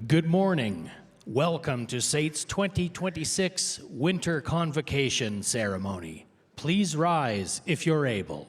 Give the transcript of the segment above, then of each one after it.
Good morning. Welcome to SAIT's 2026 Winter Convocation Ceremony. Please rise if you're able.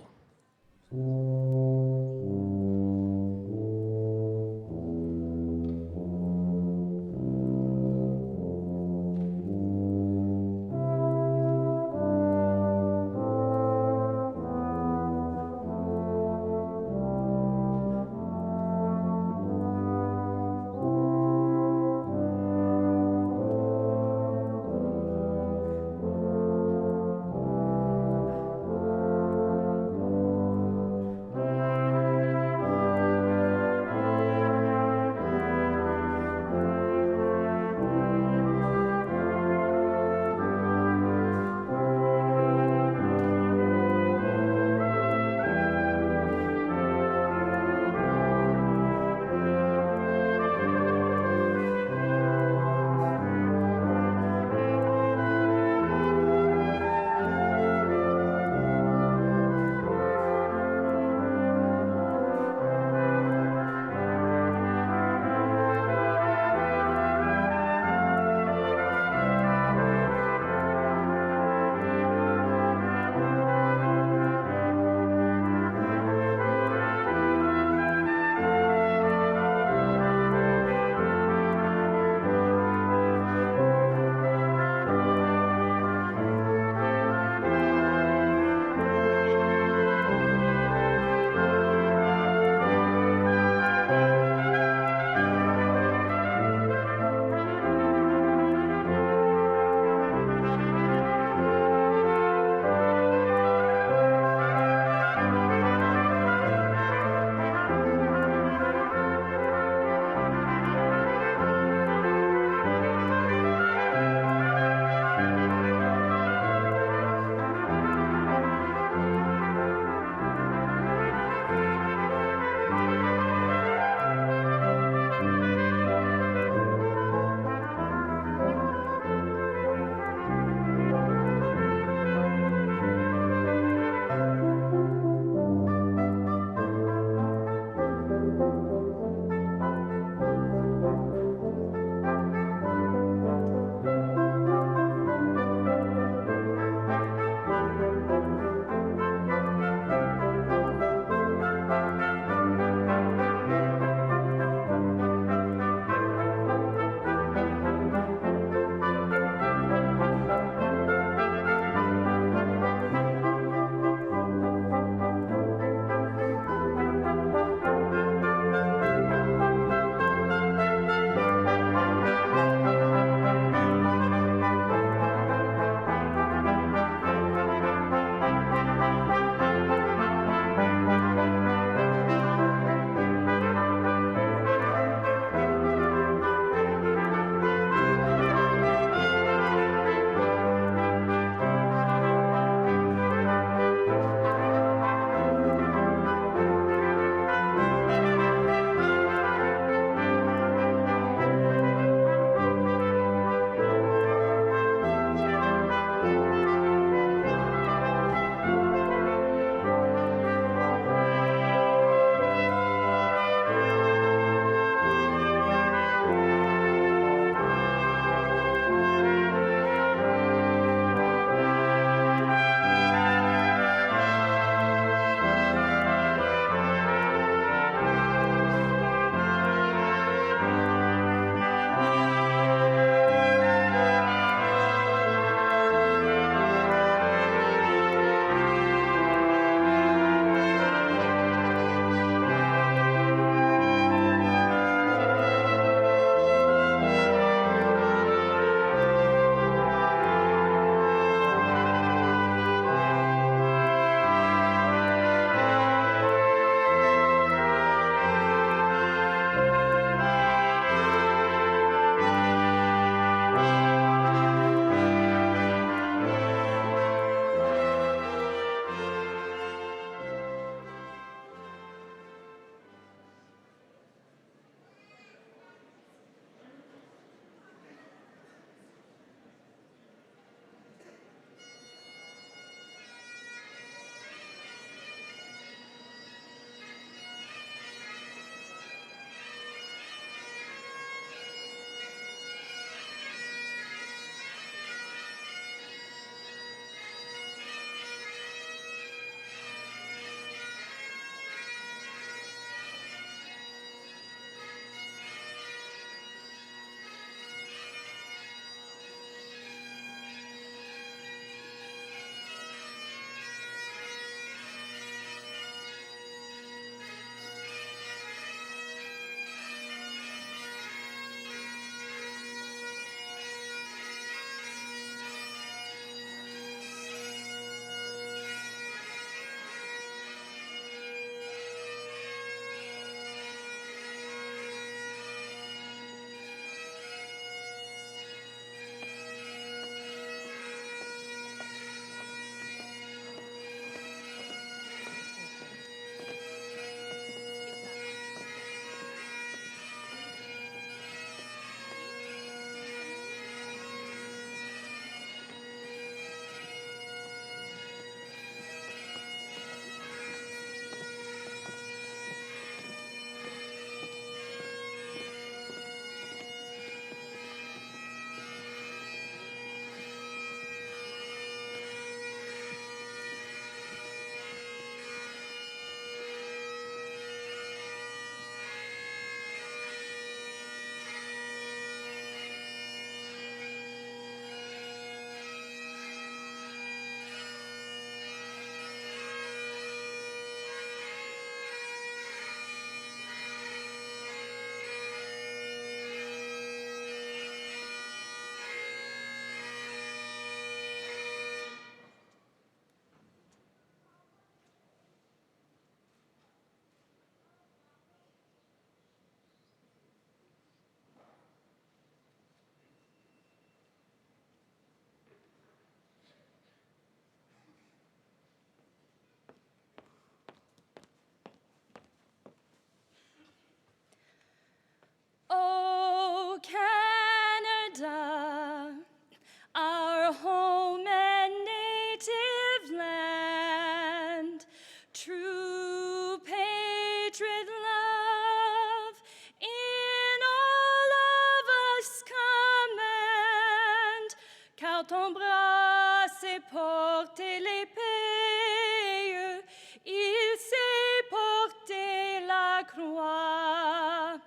ton bras sait porter l'épée, il sait porter la croix.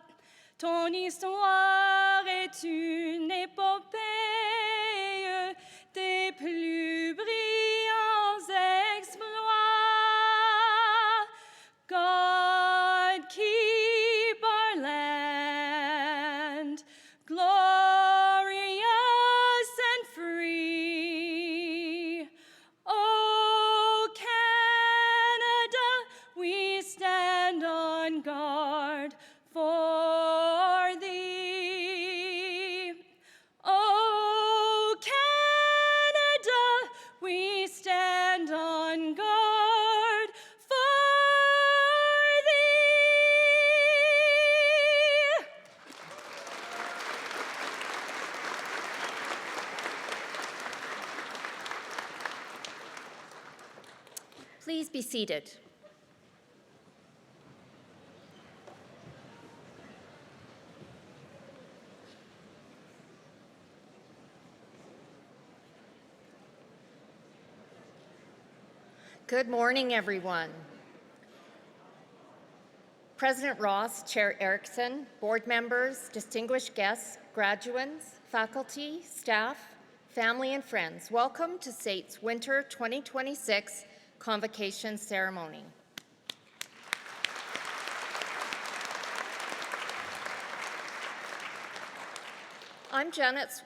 Ton histoire est une épopée, tes plus brillants exploits. God, keep our land glorious and free. Oh, Canada, we stand on guard for thee. Oh, Canada, we stand on guard for thee. Please be seated. Good morning, everyone. President Ross, Chair Erickson, board members, distinguished guests, graduates, faculty, staff, family, and friends, welcome to SAIT's Winter 2026 Convocation Ceremony. I'm Janet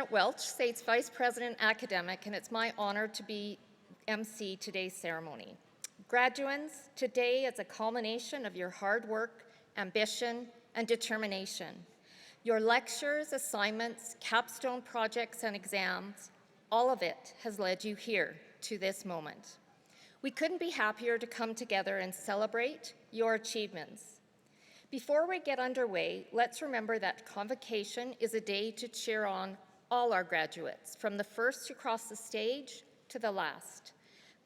Welch, SAIT's Vice President Academic, and it's my honor to be MC today's ceremony. Graduates, today is a culmination of your hard work, ambition, and determination. Your lectures, assignments, capstone projects, and exams, all of it has led you here to this moment. We couldn't be happier to come together and celebrate your achievements. Before we get underway, let's remember that Convocation is a day to cheer on all our graduates, from the first to cross the stage to the last.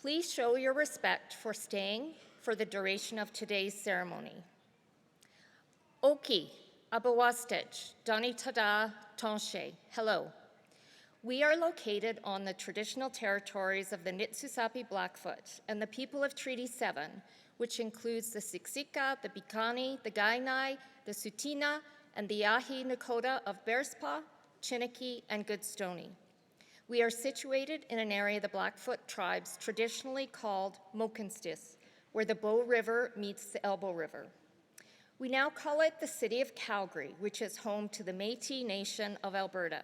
Please show your respect for staying for the duration of today's ceremony. Oki, Abawastej, Donitada, Tonshe, hello. We are located on the traditional territories of the Nitsusapi Blackfoot and the people of Treaty 7, which includes the Siksika, the Bikani, the Gainai, the Sutina, and the Yahi Nakota of Bearspaw, Chiniki, and Goodstoney. We are situated in an area of the Blackfoot tribes traditionally called Mohkinstsis, where the Bow River meets the Elbow River. We now call it the City of Calgary, which is home to the Métis Nation of Alberta.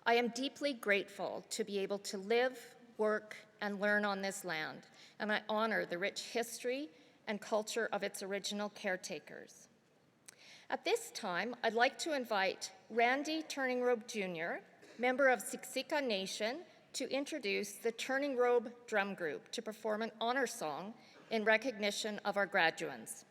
I am deeply grateful to be able to live, work, and learn on this land, and I honor the rich history and culture of its original caretakers. At this time, I'd like to invite Randy Turning Robe Jr., member of Siksika Nation, to introduce the Turning Robe Drum Group to perform an honor song in recognition of our graduates.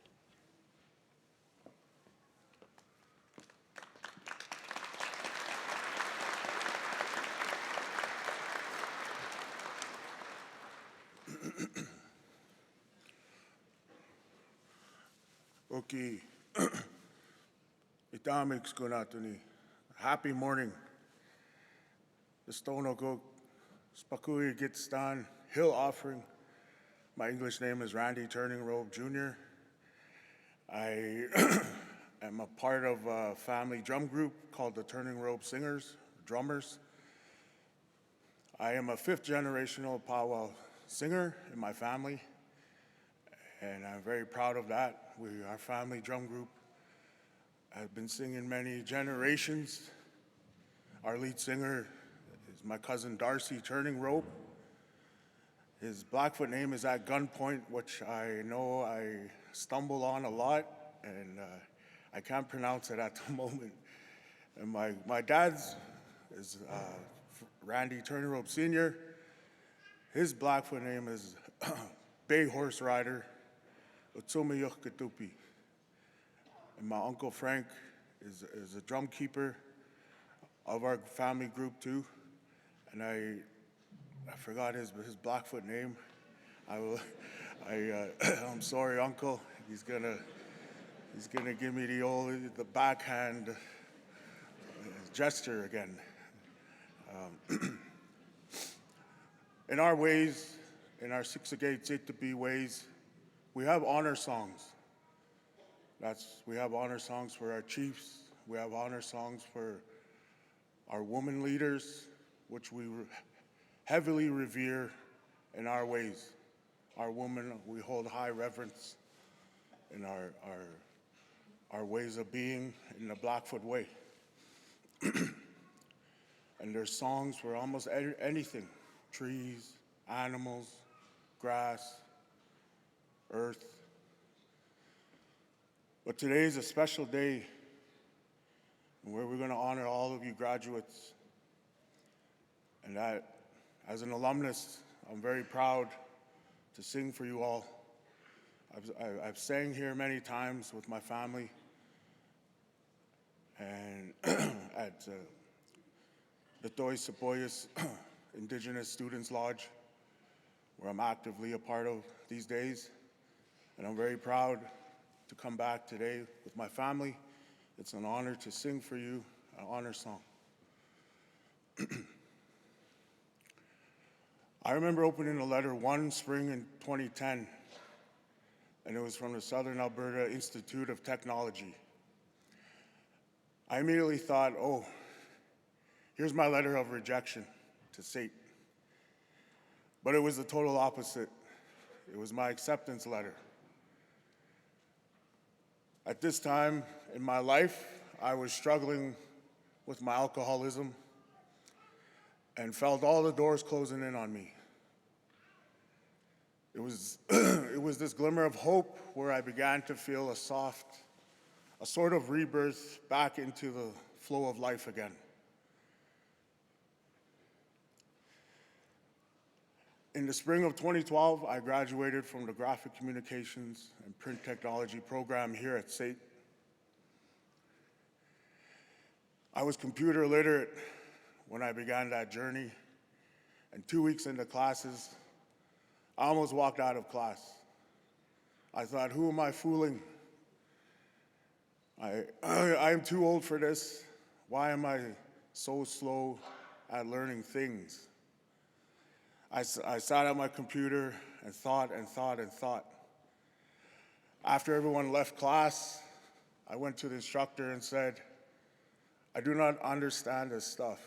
Okay. Itamix Gunatuni. Happy morning. The Stonogok Spakui Gitstan Hill Offering. My English name is Randy Turning Robe Jr. I am a part of a family drum group called the Turning Robe Singers, Drummers. I am a fifth generational powwow singer in my family, and I'm very proud of that. Our family drum group has been singing many generations. Our lead singer is my cousin Darcy Turning Robe. His Blackfoot name is at Gunpoint, which I know I stumble on a lot, and I can't pronounce it at the moment. And my dad's is Randy Turning Robe Sr. His Blackfoot name is Bay Horse Rider Utsumiyuk Katupi. And my Uncle Frank is a drum keeper of our family group too. And I forgot his Blackfoot name. I'm sorry, Uncle. He's gonna give me the backhand gesture again. In our ways, in our Siksagate Zitabi ways, we have honor songs. We have honor songs for our chiefs. We have honor songs for our women leaders, which we heavily revere in our ways. Our women, we hold high reverence in our ways of being in the Blackfoot way. And there's songs for almost anything: trees, animals, grass, earth. But today is a special day where we're going to honor all of you graduates. And that, as an alumnus, I'm very proud to sing for you all. I've sang here many times with my family and at the Toy Sepoyas Indigenous Students Lodge, where I'm actively a part of these days. And I'm very proud to come back today with my family. It's an honor to sing for you an honor song. I remember opening a letter one spring in 2010, and it was from the Southern Alberta Institute of Technology. I immediately thought, oh, here's my letter of rejection to SAIT. But it was the total opposite. It was my acceptance letter. At this time in my life, I was struggling with my alcoholism and felt all the doors closing in on me. It was this glimmer of hope where I began to feel a sort of rebirth back into the flow of life again. In the spring of 2012, I graduated from the Graphic Communications and Print Technology program here at SAIT. I was computer literate when I began that journey, and 2 weeks into classes, I almost walked out of class. I thought, who am I fooling? I am too old for this. Why am I so slow at learning things? I sat at my computer and thought and thought and thought. After everyone left class, I went to the instructor and said, I do not understand this stuff.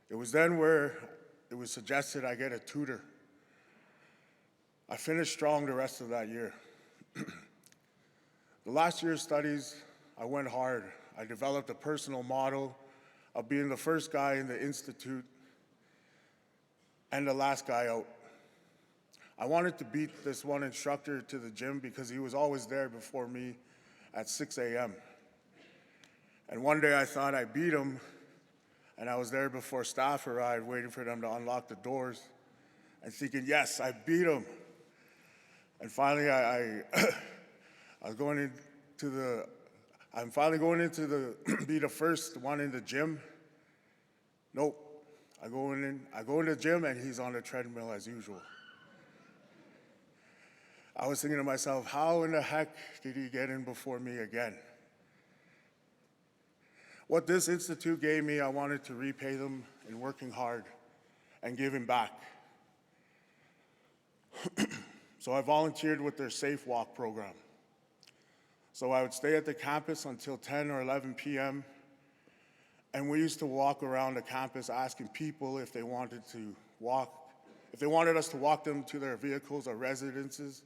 It was then where it was suggested I get a tutor. I finished strong the rest of that year. The last year's studies, I went hard. I developed a personal model of being the first guy in the institute and the last guy out. I wanted to beat this one instructor to the gym because he was always there before me at 6 a.m. And one day I thought I beat him, and I was there before staff arrived, waiting for them to unlock the doors, and thinking, yes, I beat him. And finally, I'm finally going into be the first one in the gym. Nope. I go in the gym and he's on the treadmill as usual. I was thinking to myself, how in the heck did he get in before me again? What this institute gave me, I wanted to repay them in working hard and giving back. So I volunteered with their Safe Walk program. So I would stay at the campus until 10 or 11 p.m., and we used to walk around the campus asking people if they wanted us to walk them to their vehicles or residences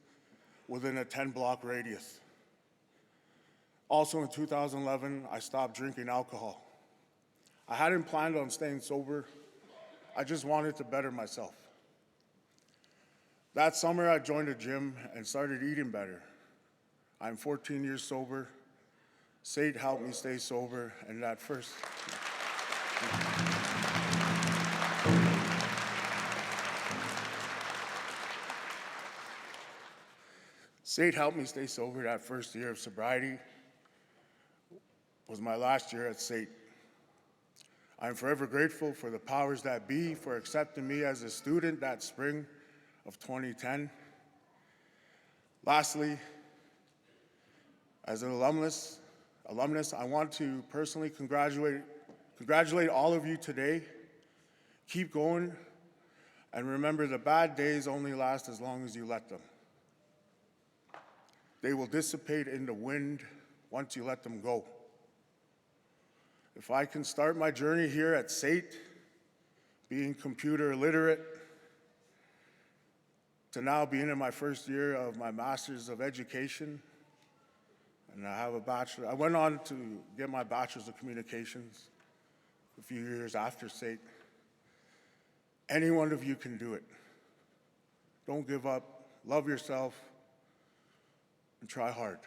within a 10-block radius. Also in 2011, I stopped drinking alcohol. I hadn't planned on staying sober. I just wanted to better myself. That summer, I joined a gym and started eating better. I'm 14 years sober. SAIT helped me stay sober, and SAIT helped me stay sober. That first year of sobriety was my last year at SAIT. I'm forever grateful for the powers that be for accepting me as a student that spring of 2010. Lastly, as an alumnus, I want to personally congratulate all of you today. Keep going. And remember, the bad days only last as long as you let them. They will dissipate in the wind once you let them go. If I can start my journey here at SAIT, being computer literate, to now being in my first year of my Master's of Education, and I have a bachelor. I went on to get my Bachelor's of Communications a few years after SAIT. Any one of you can do it. Don't give up, love yourself, and try hard.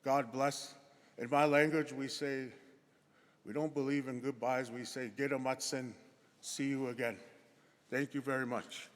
God bless. In my language, we say, we don't believe in goodbyes, we say, Gitamatsin, see you again. Thank you very much.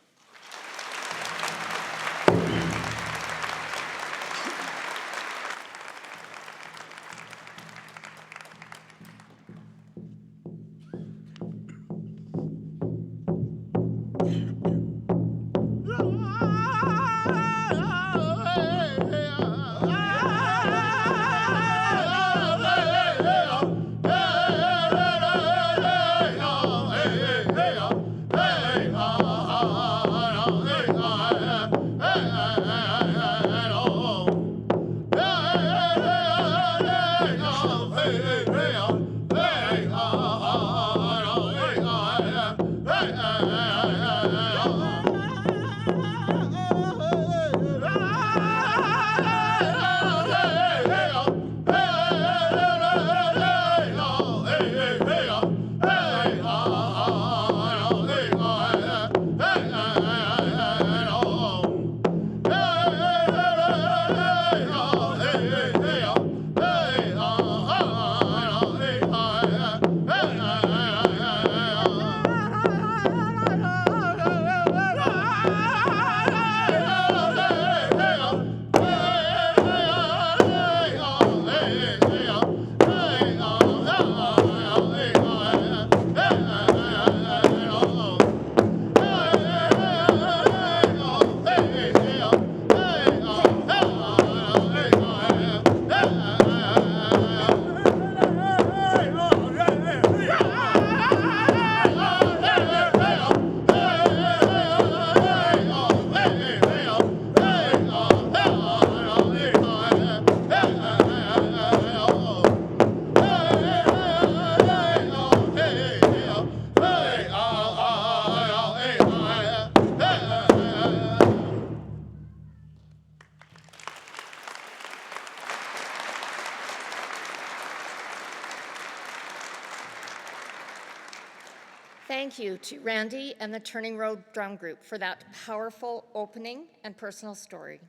Thank you to Randy and the Turning Road Drum Group for that powerful opening and personal story.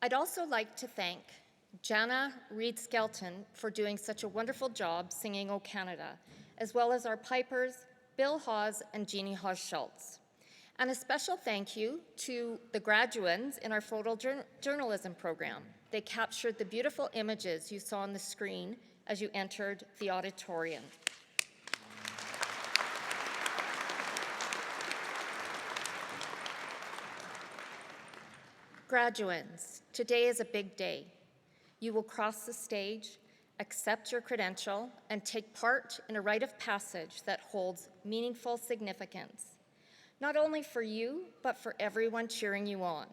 I'd also like to thank Jana Reed-Skelton for doing such a wonderful job singing O Canada, as well as our pipers, Bill Hawes and Jeannie Hawes-Schultz. And a special thank you to the graduates in our photojournalism program. They captured the beautiful images you saw on the screen as you entered the auditorium. Graduands, today is a big day. You will cross the stage, accept your credential, and take part in a rite of passage that holds meaningful significance, not only for you, but for everyone cheering you on.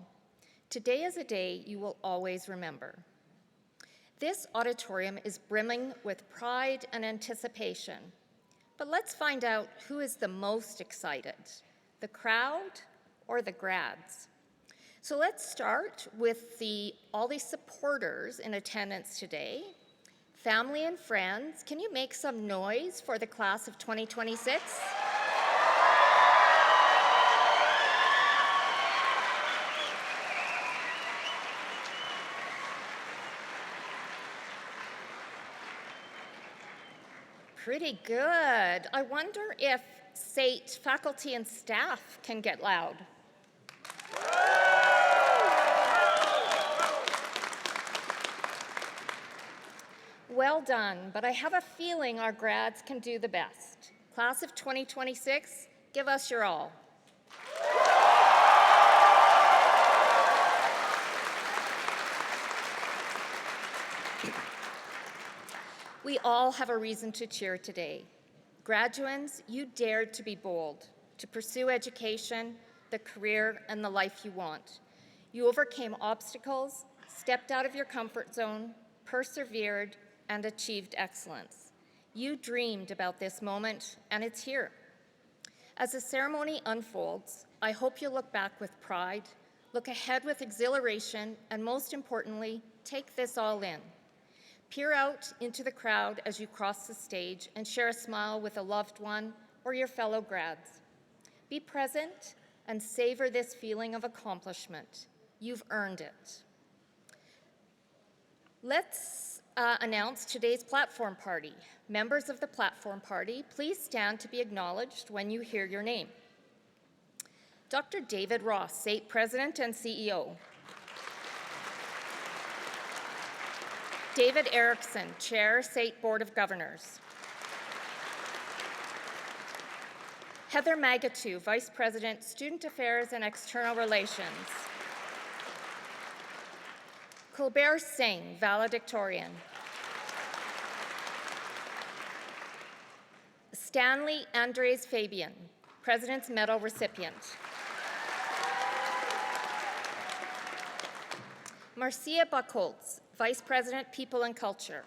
Today is a day you will always remember. This auditorium is brimming with pride and anticipation, but let's find out who is the most excited, the crowd or the grads. So let's start with all the supporters in attendance today. Family and friends, can you make some noise for the class of 2026? Pretty good. I wonder if SAIT faculty and staff can get loud. Well done, but I have a feeling our grads can do the best. Class of 2026, give us your all. We all have a reason to cheer today. Graduands, you dared to be bold, to pursue education, the career, and the life you want. You overcame obstacles, stepped out of your comfort zone, persevered, and achieved excellence. You dreamed about this moment, and it's here. As the ceremony unfolds, I hope you'll look back with pride, look ahead with exhilaration, and most importantly, take this all in. Peer out into the crowd as you cross the stage and share a smile with a loved one or your fellow grads. Be present and savor this feeling of accomplishment. You've earned it. Let's announce today's platform party. Members of the platform party, please stand to be acknowledged when you hear your name. Dr. David Ross, SAIT President and CEO. David Erickson, Chair, SAIT Board of Governors. Heather Magatu, Vice President, Student Affairs and External Relations. Colbert Singh, Valedictorian. Stanley Andres Fabian, President's Medal recipient. Marcia Buchholz, Vice President, People and Culture.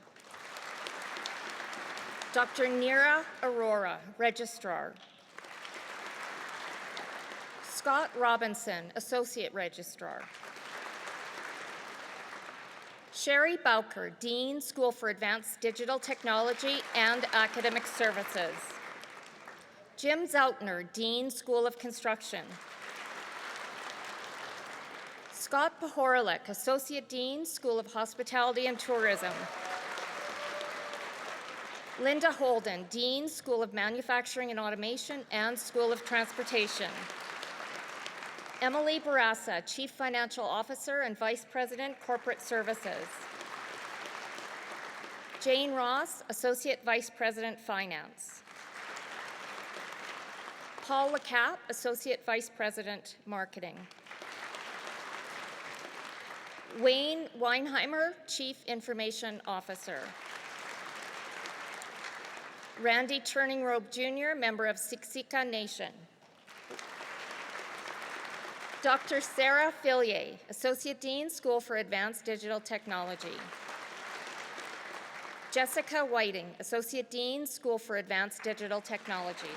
Dr. Neera Arora, Registrar. Scott Robinson, Associate Registrar. Sherry Bowker, Dean, School for Advanced Digital Technology and Academic Services. Jim Zautner, Dean, School of Construction. Scott Pahoralik, Associate Dean, School of Hospitality and Tourism. Linda Holden, Dean, School of Manufacturing and Automation and School of Transportation. Emily Barassa, Chief Financial Officer and Vice President, Corporate Services. Jane Ross, Associate Vice President, Finance. Paul LeCap, Associate Vice President, Marketing. Wayne Weinheimer, Chief Information Officer. Randy Turning Robe Jr., member of Siksika Nation. Dr. Sarah Fillier, Associate Dean, School for Advanced Digital Technology. Jessica Whiting, Associate Dean, School for Advanced Digital Technology.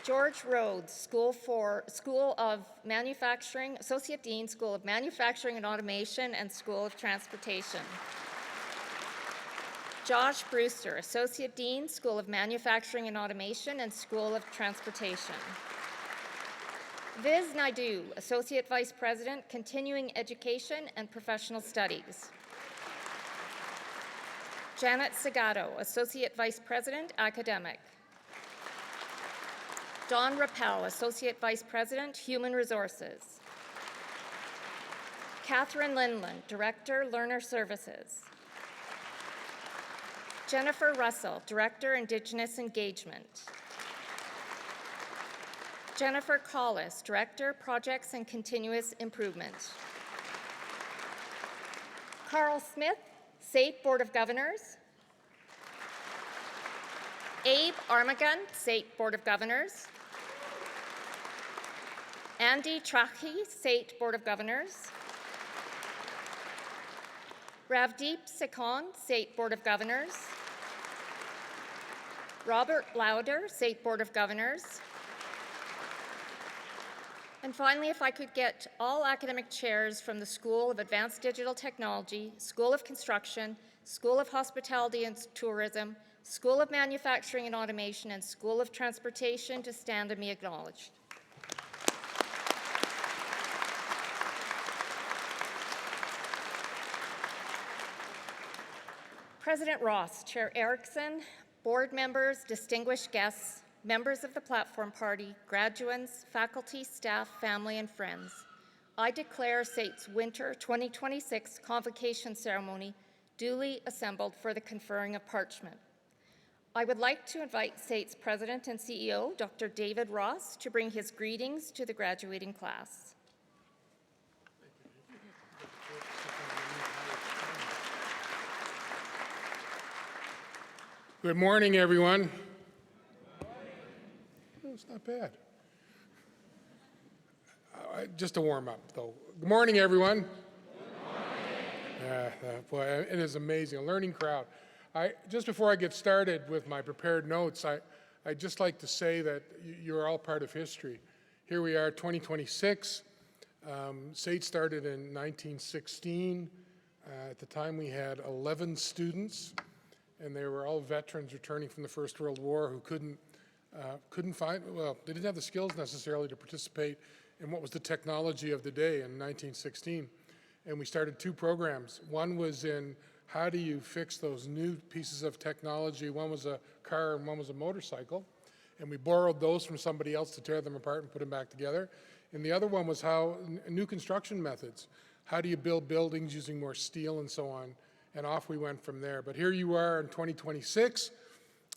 George Rhodes, School of Manufacturing, Associate Dean, School of Manufacturing and Automation and School of Transportation. Josh Brewster, Associate Dean, School of Manufacturing and Automation and School of Transportation. Viz Naidu, Associate Vice President, Continuing Education and Professional Studies. Janet Segato, Associate Vice President, Academic. Don Rappel, Associate Vice President, Human Resources. Catherine Lindland, Director, Learner Services. Jennifer Russell, Director, Indigenous Engagement. Jennifer Collis, Director, Projects and Continuous Improvement. Carl Smith, SAIT Board of Governors. Abe Armagun, SAIT Board of Governors. Andy Trahi, SAIT Board of Governors. Ravdeep Sekon, SAIT Board of Governors. Robert Lauder, SAIT Board of Governors. And finally, if I could get all academic chairs from the School of Advanced Digital Technology, School of Construction, School of Hospitality and Tourism, School of Manufacturing and Automation, and School of Transportation to stand and be acknowledged. President Ross, Chair Erickson, board members, distinguished guests, members of the platform party, graduates, faculty, staff, family, and friends, I declare SAIT's Winter 2026 Convocation Ceremony duly assembled for the conferring of parchment. I would like to invite SAIT's President and CEO, Dr. David Ross, to bring his greetings to the graduating class. Good morning, everyone. Oh, it's not bad. Just to warm up, though. Good morning, everyone. Good morning. Boy, it is amazing, a learning crowd. Just before I get started with my prepared notes, I'd just like to say that you're all part of history. Here we are, 2026. SAIT started in 1916. At the time, we had 11 students, and they were all veterans returning from the First World War who couldn't find, well, they didn't have the skills necessarily to participate in what was the technology of the day in 1916. And we started 2 programs. One was in how do you fix those new pieces of technology. One was a car and one was a motorcycle. And we borrowed those from somebody else to tear them apart and put them back together. And the other one was how new construction methods. How do you build buildings using more steel and so on? And off we went from there. But here you are in 2026.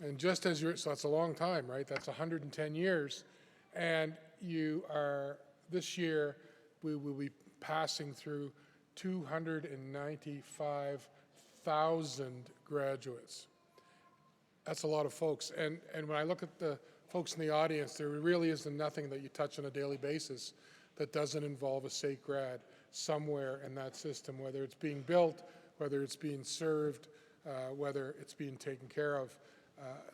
And just as so that's a long time, right? That's 110 years. And you are, this year, we will be passing through 295,000 graduates. That's a lot of folks. And when I look at the folks in the audience, there really isn't nothing that you touch on a daily basis that doesn't involve a SAIT grad somewhere in that system, whether it's being built, whether it's being served, whether it's being taken care of.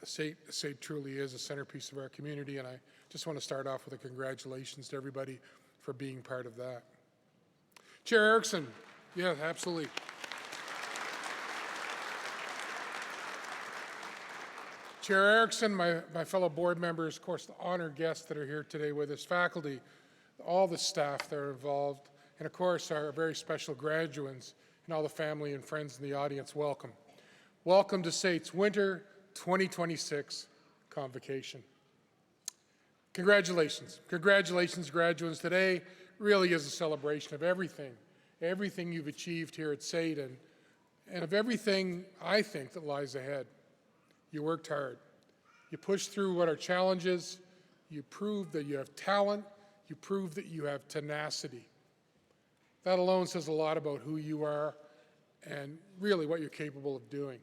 SAIT truly is a centerpiece of our community, and I just want to start off with a congratulations to everybody for being part of that. Chair Erickson, yeah, absolutely. Chair Erickson, my fellow board members, of course, the honored guests that are here today with us, faculty, all the staff that are involved, and of course, our very special graduates and all the family and friends in the audience, welcome. Welcome to SAIT's Winter 2026 Convocation. Congratulations. Congratulations, graduates. Today really is a celebration of everything you've achieved here at SAIT and of everything I think that lies ahead. You worked hard. You pushed through what are challenges. You proved that you have talent. You proved that you have tenacity. That alone says a lot about who you are and really what you're capable of doing.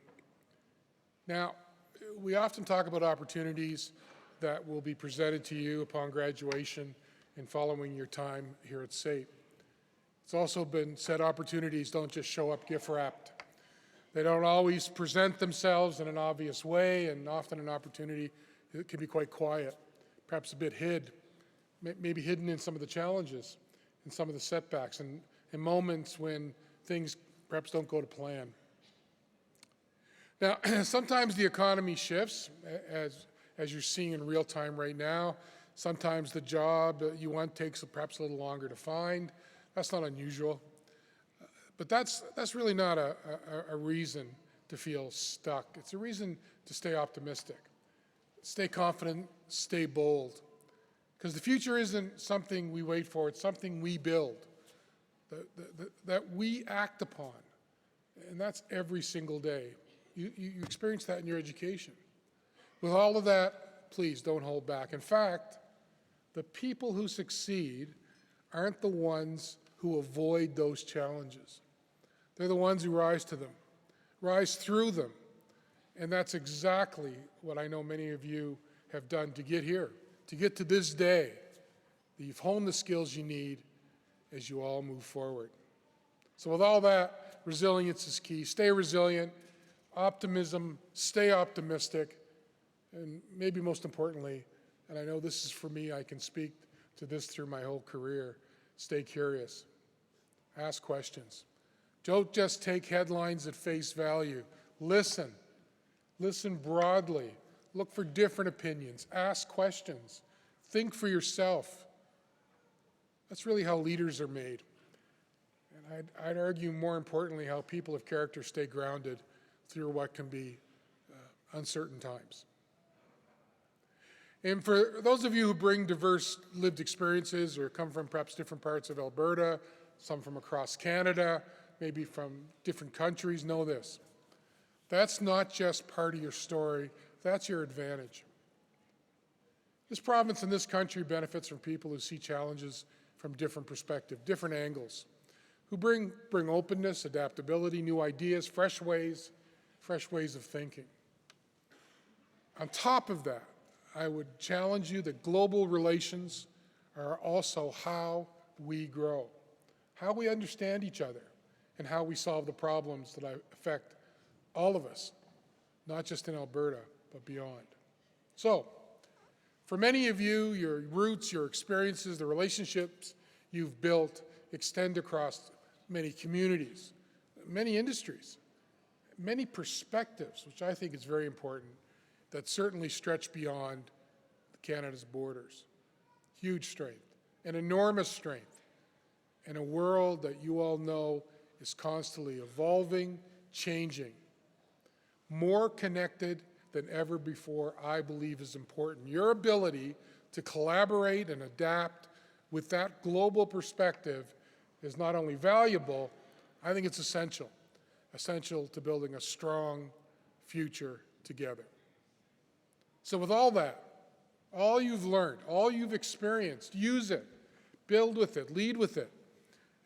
Now, we often talk about opportunities that will be presented to you upon graduation and following your time here at SAIT. It's also been said opportunities don't just show up gift wrapped. They don't always present themselves in an obvious way, and often an opportunity can be quite quiet, perhaps a bit hid, maybe hidden in some of the challenges and some of the setbacks and moments when things perhaps don't go to plan. Now, sometimes the economy shifts, as you're seeing in real time right now. Sometimes the job that you want takes perhaps a little longer to find. That's not unusual. But that's really not a reason to feel stuck. It's a reason to stay optimistic, stay confident, stay bold. Because the future isn't something we wait for, it's something we build, that we act upon. And that's every single day. You experience that in your education. With all of that, please don't hold back. In fact, the people who succeed aren't the ones who avoid those challenges. They're the ones who rise to them, rise through them. And that's exactly what I know many of you have done to get here, to get to this day. You've honed the skills you need as you all move forward. So with all that, resilience is key. Stay resilient, optimism, stay optimistic, and maybe most importantly, and I know this is for me, I can speak to this through my whole career, stay curious, ask questions. Don't just take headlines at face value. Listen broadly, look for different opinions, ask questions, think for yourself. That's really how leaders are made. And I'd argue more importantly how people of character stay grounded through what can be uncertain times. And for those of you who bring diverse lived experiences or come from perhaps different parts of Alberta, some from across Canada, maybe from different countries, know this. That's not just part of your story, that's your advantage. This province and this country benefits from people who see challenges from different perspectives, different angles, who bring openness, adaptability, new ideas, fresh ways of thinking. On top of that, I would challenge you that global relations are also how we grow, how we understand each other, and how we solve the problems that affect all of us, not just in Alberta, but beyond. So, for many of you, your roots, your experiences, the relationships you've built extend across many communities, many industries, many perspectives, which I think is very important, that certainly stretch beyond Canada's borders. Huge strength, an enormous strength, in a world that you all know is constantly evolving, changing. More connected than ever before, I believe, is important. Your ability to collaborate and adapt with that global perspective is not only valuable, I think it's essential to building a strong future together. So with all that, all you've learned, all you've experienced, use it, build with it, lead with it.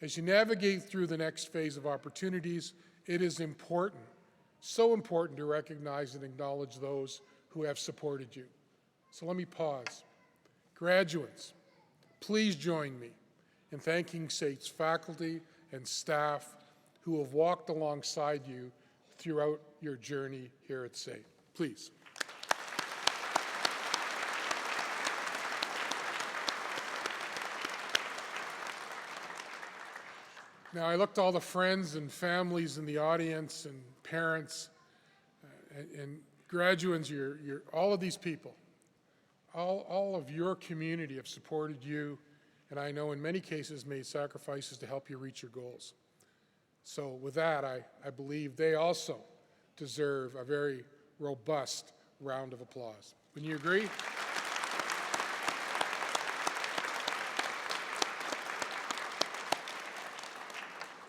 As you navigate through the next phase of opportunities, it is important, so important to recognize and acknowledge those who have supported you. So let me pause. Graduates, please join me in thanking SAIT's faculty and staff who have walked alongside you throughout your journey here at SAIT. Please. Now, I looked at all the friends and families in the audience and parents and graduates, all of these people, all of your community have supported you, and I know in many cases made sacrifices to help you reach your goals. So with that, I believe they also deserve a very robust round of applause. Wouldn't you agree?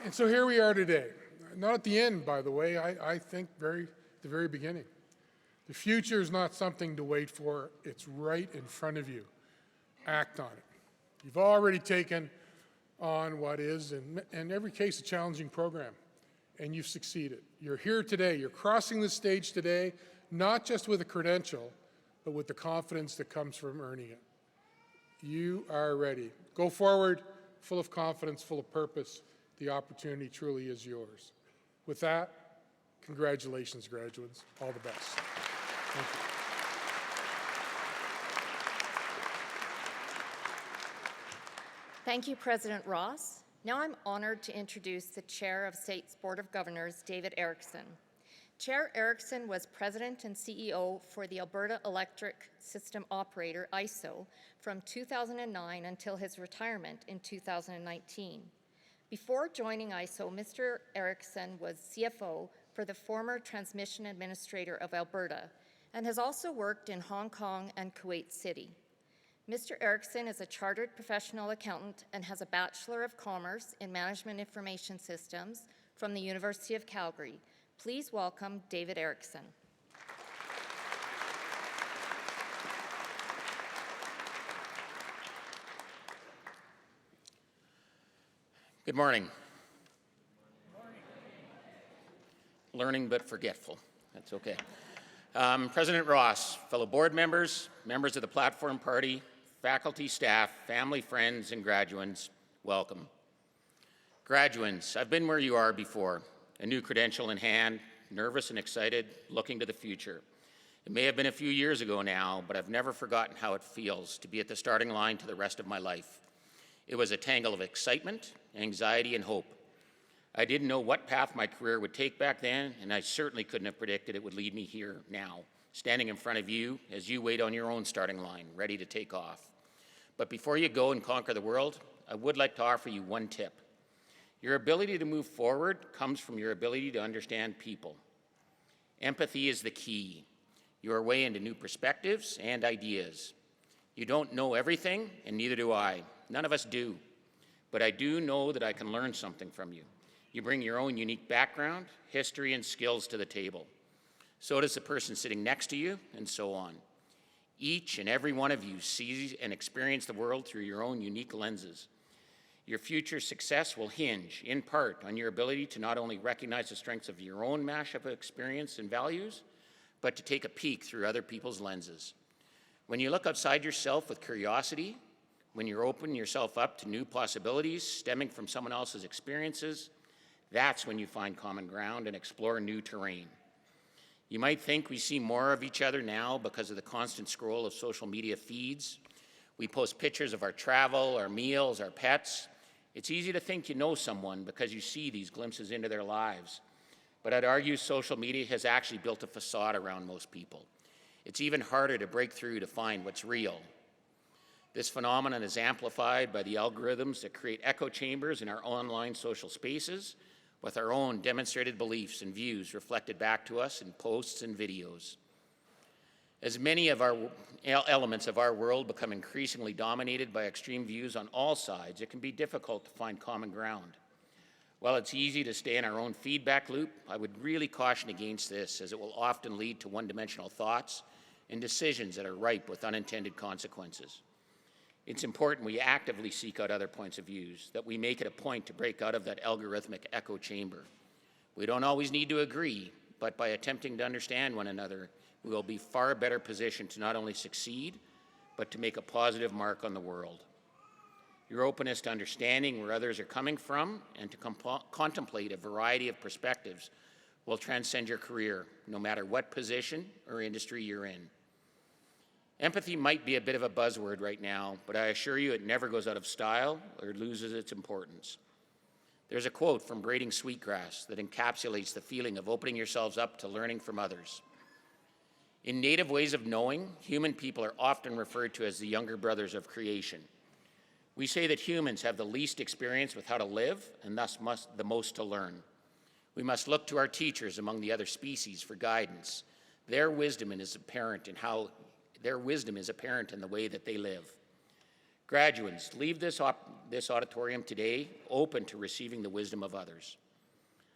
And so here we are today. Not at the end, by the way, I think the very beginning. The future is not something to wait for, it's right in front of you. Act on it. You've already taken on what is, in every case, a challenging program, and you've succeeded. You're here today, you're crossing the stage today, not just with a credential, but with the confidence that comes from earning it. You are ready. Go forward, full of confidence, full of purpose. The opportunity truly is yours. With that, congratulations, graduates. All the best. Thank you. Thank you, President Ross. Now I'm honored to introduce the Chair of SAIT's Board of Governors, David Erickson. Chair Erickson was President and CEO for the Alberta Electric System Operator, ISO, from 2009 until his retirement in 2019. Before joining ISO, Mr. Erickson was CFO for the former Transmission Administrator of Alberta and has also worked in Hong Kong and Kuwait City. Mr. Erickson is a chartered professional accountant and has a Bachelor of Commerce in Management Information Systems from the University of Calgary. Please welcome David Erickson. Good morning. Learning but forgetful. That's okay. President Ross, fellow board members, members of the Platform Party, faculty, staff, family, friends, and graduates, welcome. Graduates, I've been where you are before, a new credential in hand, nervous and excited, looking to the future. It may have been a few years ago now, but I've never forgotten how it feels to be at the starting line to the rest of my life. It was a tangle of excitement, anxiety, and hope. I didn't know what path my career would take back then, and I certainly couldn't have predicted it would lead me here now, standing in front of you as you wait on your own starting line, ready to take off. But before you go and conquer the world, I would like to offer you one tip. Your ability to move forward comes from your ability to understand people. Empathy is the key, your way into new perspectives and ideas. You don't know everything, and neither do I. None of us do. But I do know that I can learn something from you. You bring your own unique background, history, and skills to the table. So does the person sitting next to you, and so on. Each and every one of you sees and experiences the world through your own unique lenses. Your future success will hinge, in part, on your ability to not only recognize the strengths of your own mashup of experience and values, but to take a peek through other people's lenses. When you look outside yourself with curiosity, when you're opening yourself up to new possibilities stemming from someone else's experiences, that's when you find common ground and explore new terrain. You might think we see more of each other now because of the constant scroll of social media feeds. We post pictures of our travel, our meals, our pets. It's easy to think you know someone because you see these glimpses into their lives. But I'd argue social media has actually built a facade around most people. It's even harder to break through to find what's real. This phenomenon is amplified by the algorithms that create echo chambers in our online social spaces with our own demonstrated beliefs and views reflected back to us in posts and videos. As many of our elements of our world become increasingly dominated by extreme views on all sides, it can be difficult to find common ground. While it's easy to stay in our own feedback loop, I would really caution against this, as it will often lead to one-dimensional thoughts and decisions that are ripe with unintended consequences. It's important we actively seek out other points of views, that we make it a point to break out of that algorithmic echo chamber. We don't always need to agree, but by attempting to understand one another, we will be far better positioned to not only succeed, but to make a positive mark on the world. Your openness to understanding where others are coming from and to contemplate a variety of perspectives will transcend your career, no matter what position or industry you're in. Empathy might be a bit of a buzzword right now, but I assure you it never goes out of style or loses its importance. There's a quote from Braiding Sweetgrass that encapsulates the feeling of opening yourselves up to learning from others. In native ways of knowing, human people are often referred to as the younger brothers of creation. We say that humans have the least experience with how to live and thus the most to learn. We must look to our teachers among the other species for guidance. Their wisdom is apparent in the way that they live. Graduates, leave this auditorium today open to receiving the wisdom of others.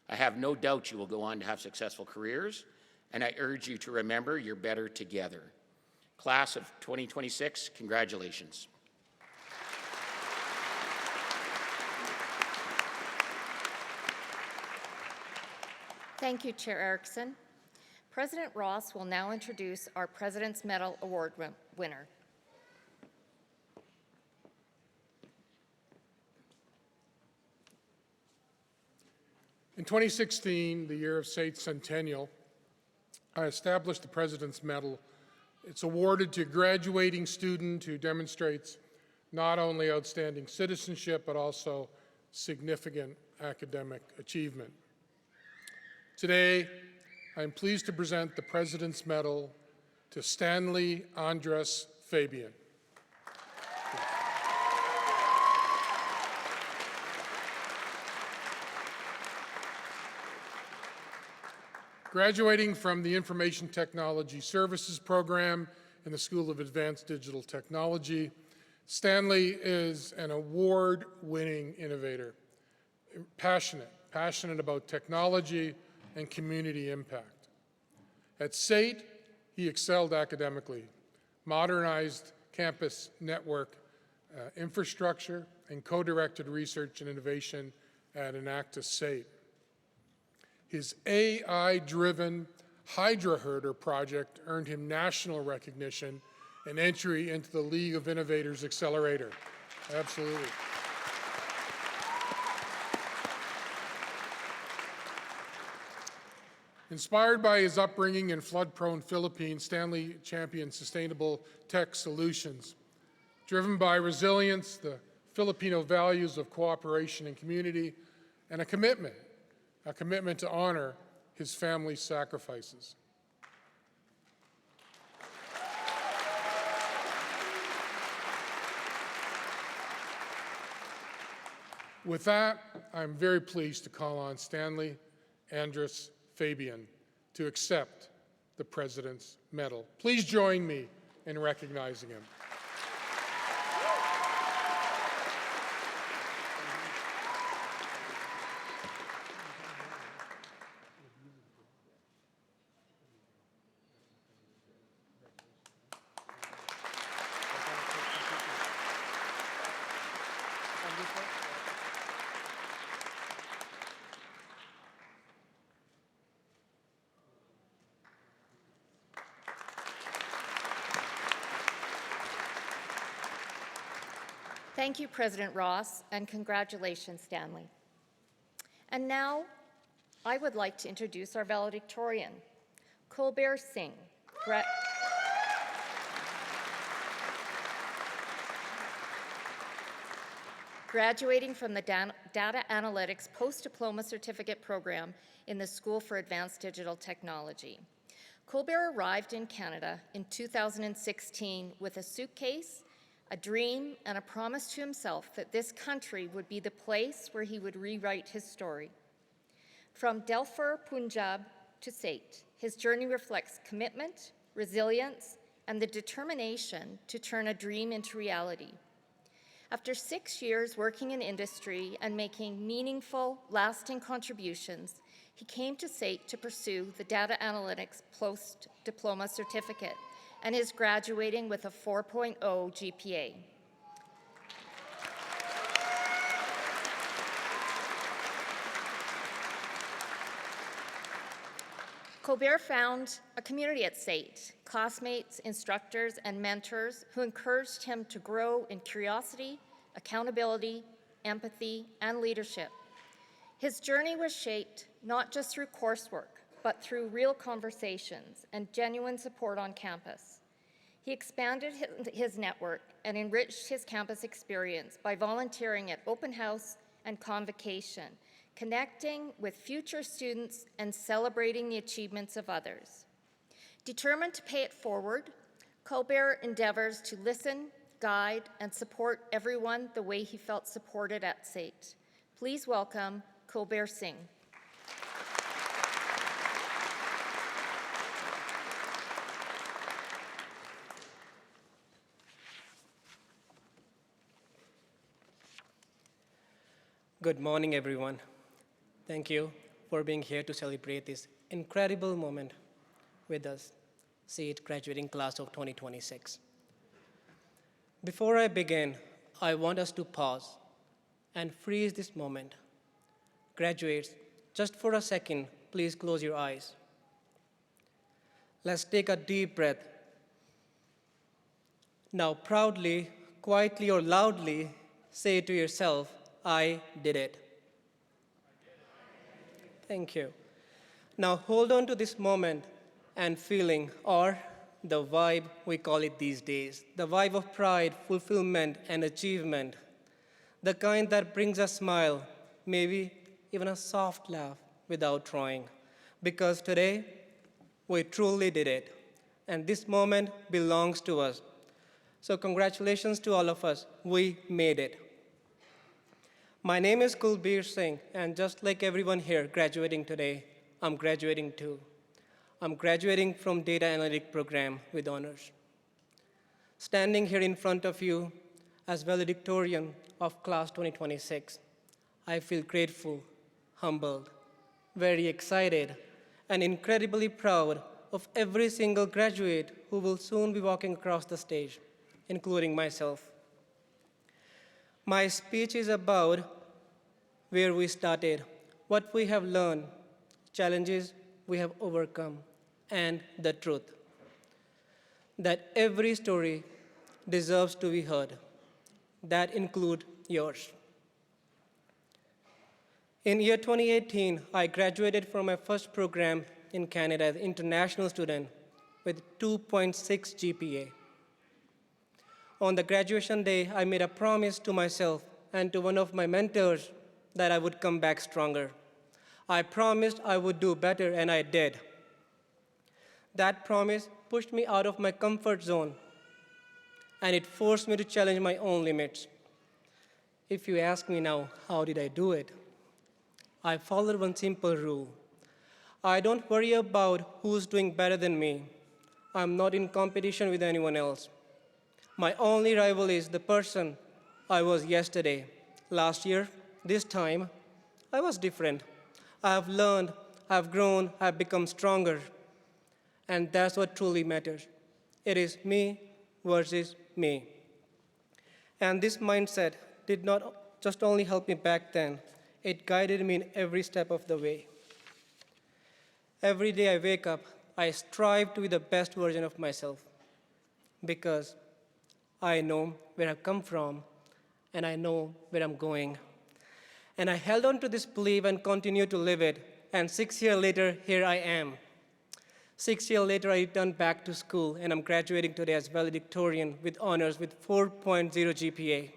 I have no doubt you will go on to have successful careers, and I urge you to remember you're better together. Class of 2026, congratulations. Thank you, Chair Erickson. President Ross will now introduce our President's Medal Award winner. In 2016, the year of SAIT's centennial, I established the President's Medal. It's awarded to a graduating student who demonstrates not only outstanding citizenship, but also significant academic achievement. Today, I am pleased to present the President's Medal to Stanley Andres Fabian. Graduating from the Information Technology Services program in the School of Advanced Digital Technology, Stanley is an award-winning innovator, passionate about technology and community impact. At SAIT, he excelled academically, modernized campus network infrastructure, and co-directed research and innovation at Enactus SAIT. His AI-driven Hydra Herder project earned him national recognition and entry into the League of Innovators Accelerator. Absolutely. Inspired by his upbringing in flood-prone Philippines, Stanley championed sustainable tech solutions. Driven by resilience, the Filipino values of cooperation and community, and a commitment to honor his family's sacrifices. With that, I'm very pleased to call on Stanley Andres Fabian to accept the President's Medal. Please join me in recognizing him. Thank you, President Ross, and congratulations, Stanley. And now, I would like to introduce our valedictorian, Colbert Singh. Graduating from the Data Analytics Post-Diploma Certificate Program in the School for Advanced Digital Technology. Colbert arrived in Canada in 2016 with a suitcase, a dream, and a promise to himself that this country would be the place where he would rewrite his story. From Delphur, Punjab to SAIT, his journey reflects commitment, resilience, and the determination to turn a dream into reality. After 6 years working in industry and making meaningful, lasting contributions, he came to SAIT to pursue the Data Analytics Post-Diploma Certificate and is graduating with a 4.0 GPA. Colbert found a community at SAIT, classmates, instructors, and mentors who encouraged him to grow in curiosity, accountability, empathy, and leadership. His journey was shaped not just through coursework, but through real conversations and genuine support on campus. He expanded his network and enriched his campus experience by volunteering at Open House and Convocation, connecting with future students and celebrating the achievements of others. Determined to pay it forward, Colbert endeavors to listen, guide, and support everyone the way he felt supported at SAIT. Please welcome Colbert Singh. Good morning, everyone. Thank you for being here to celebrate this incredible moment with us, SAIT graduating class of 2026. Before I begin, I want us to pause and freeze this moment. Graduates, just for a second, please close your eyes. Let's take a deep breath. Now proudly, quietly, or loudly, say to yourself, I did it. Thank you. Now hold on to this moment and feeling, or the vibe we call it these days, the vibe of pride, fulfillment, and achievement, the kind that brings a smile, maybe even a soft laugh without trying, because today we truly did it, and this moment belongs to us. So congratulations to all of us, we made it. My name is Colbert Singh, and just like everyone here graduating today, I'm graduating too. I'm graduating from Data Analytic Program with honors. Standing here in front of you as valedictorian of class 2026, I feel grateful, humbled, very excited, and incredibly proud of every single graduate who will soon be walking across the stage, including myself. My speech is about where we started, what we have learned, challenges we have overcome, and the truth. That every story deserves to be heard. That includes yours. In year 2018, I graduated from my first program in Canada as an international student with 2.6 GPA. On the graduation day, I made a promise to myself and to one of my mentors that I would come back stronger. I promised I would do better, and I did. That promise pushed me out of my comfort zone, and it forced me to challenge my own limits. If you ask me now, how did I do it? I followed one simple rule. I don't worry about who's doing better than me. I'm not in competition with anyone else. My only rival is the person I was yesterday. Last year, this time, I was different. I have learned, I have grown, I have become stronger. And that's what truly matters. It is me versus me. And this mindset did not just only help me back then, it guided me in every step of the way. Every day I wake up, I strive to be the best version of myself because I know where I've come from and I know where I'm going. And I held on to this belief and continued to live it. And 6 years later, here I am. 6 years later, I returned back to school, and I'm graduating today as valedictorian with honors with 4.0 GPA.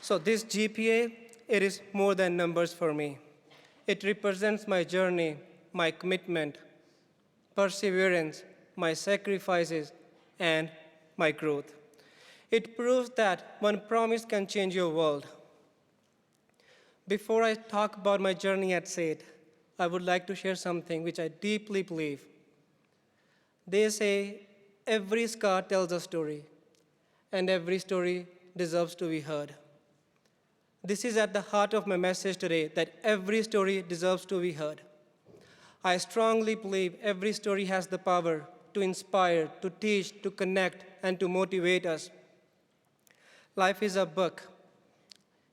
So this GPA, it is more than numbers for me. It represents my journey, my commitment, perseverance, my sacrifices, and my growth. It proves that one promise can change your world. Before I talk about my journey at SAIT, I would like to share something which I deeply believe. They say every scar tells a story, and every story deserves to be heard. This is at the heart of my message today, that every story deserves to be heard. I strongly believe every story has the power to inspire, to teach, to connect, and to motivate us. Life is a book.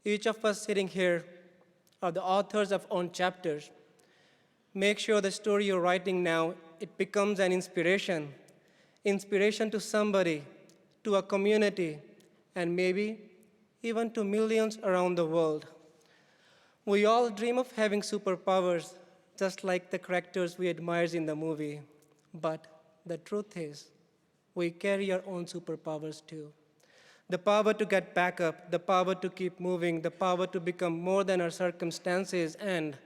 Each of us sitting here are the authors of own chapters. Make sure the story you're writing now, it becomes an inspiration. Inspiration to somebody, to a community, and maybe even to millions around the world. We all dream of having superpowers, just like the characters we admire in the movie. But the truth is, we carry our own superpowers too. The power to get back up, the power to keep moving, the power to become more than our circumstances, and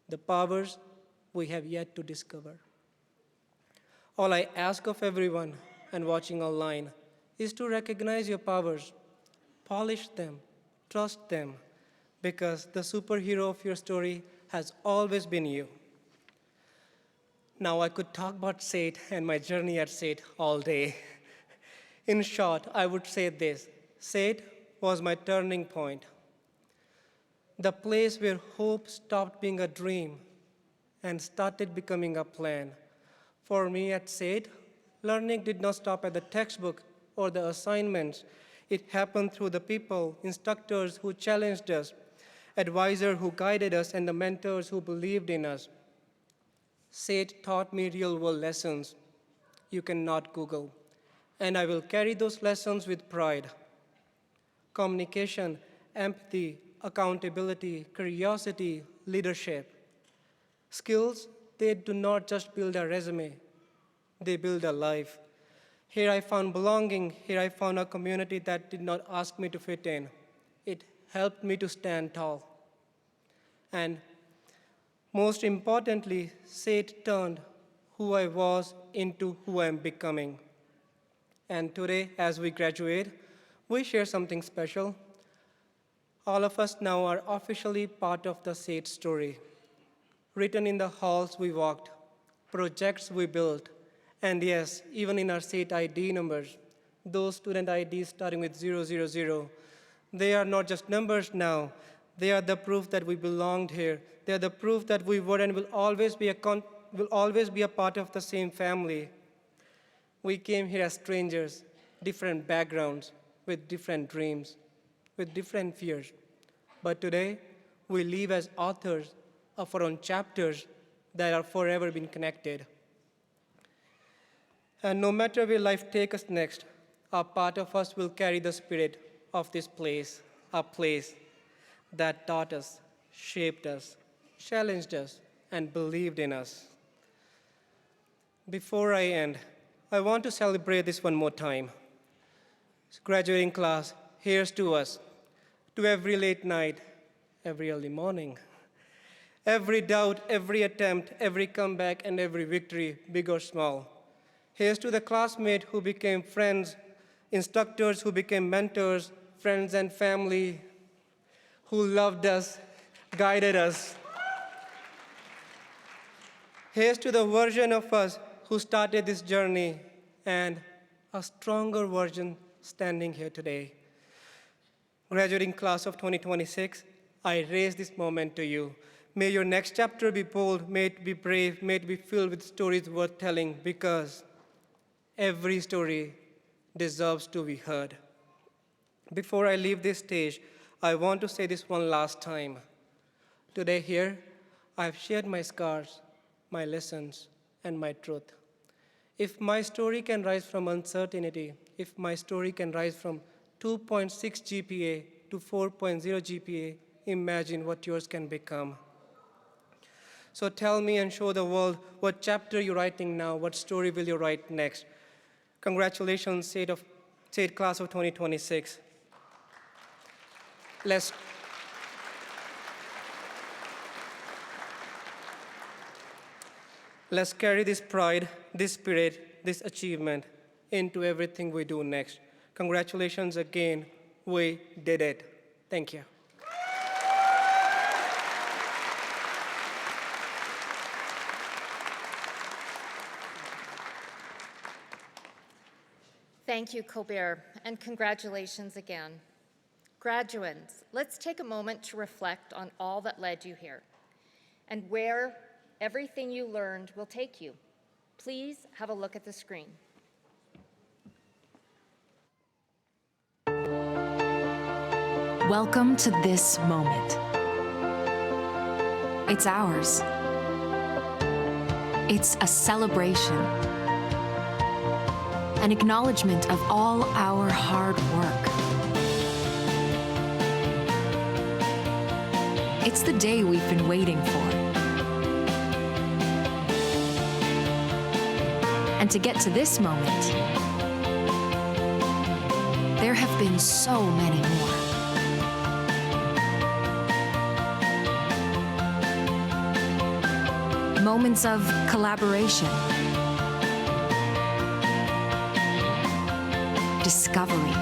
the powers we have yet to discover. All I ask of everyone and watching online is to recognize your powers, polish them, trust them, because the superhero of your story has always been you. Now I could talk about SAIT and my journey at SAIT all day. In short, I would say this: SAIT was my turning point. The place where hope stopped being a dream and started becoming a plan. For me at SAIT, learning did not stop at the textbook or the assignments. It happened through the people, instructors who challenged us, advisors who guided us, and the mentors who believed in us. SAIT taught me real-world lessons you cannot Google, and I will carry those lessons with pride. Communication, empathy, accountability, curiosity, leadership. Skills, they do not just build a resume, they build a life. Here I found belonging, here I found a community that did not ask me to fit in. It helped me to stand tall. And most importantly, SAIT turned who I was into who I am becoming. And today, as we graduate, we share something special. All of us now are officially part of the SAIT story. Written in the halls we walked, projects we built, and yes, even in our SAIT ID numbers, those student IDs starting with 000, they are not just numbers now. They are the proof that we belonged here. They are the proof that we were and will always be a part of the same family. We came here as strangers, different backgrounds, with different dreams, with different fears. But today, we live as authors of our own chapters that are forever been connected. And no matter where life takes us next, a part of us will carry the spirit of this place, a place that taught us, shaped us, challenged us, and believed in us. Before I end, I want to celebrate this one more time. Graduating class, here's to us, to every late night, every early morning, every doubt, every attempt, every comeback, and every victory, big or small. Here's to the classmates who became friends, instructors who became mentors, friends and family who loved us, guided us. Here's to the version of us who started this journey and a stronger version standing here today. Graduating class of 2026, I raise this moment to you. May your next chapter be bold, may it be brave, may it be filled with stories worth telling, because every story deserves to be heard. Before I leave this stage, I want to say this one last time. Today here, I've shared my scars, my lessons, and my truth. If my story can rise from uncertainty, if my story can rise from 2.6 GPA to 4.0 GPA, imagine what yours can become. So tell me and show the world what chapter you're writing now, what story will you write next. Congratulations, SAIT class of 2026. Let's carry this pride, this spirit, this achievement into everything we do next. Congratulations again. We did it. Thank you. Thank you, Colbert, and congratulations again. Graduates, let's take a moment to reflect on all that led you here and where everything you learned will take you. Please have a look at the screen. Welcome to this moment. It's ours. It's a celebration, an acknowledgement of all our hard work. It's the day we've been waiting for. And to get to this moment, there have been so many more. Moments of collaboration, discovery,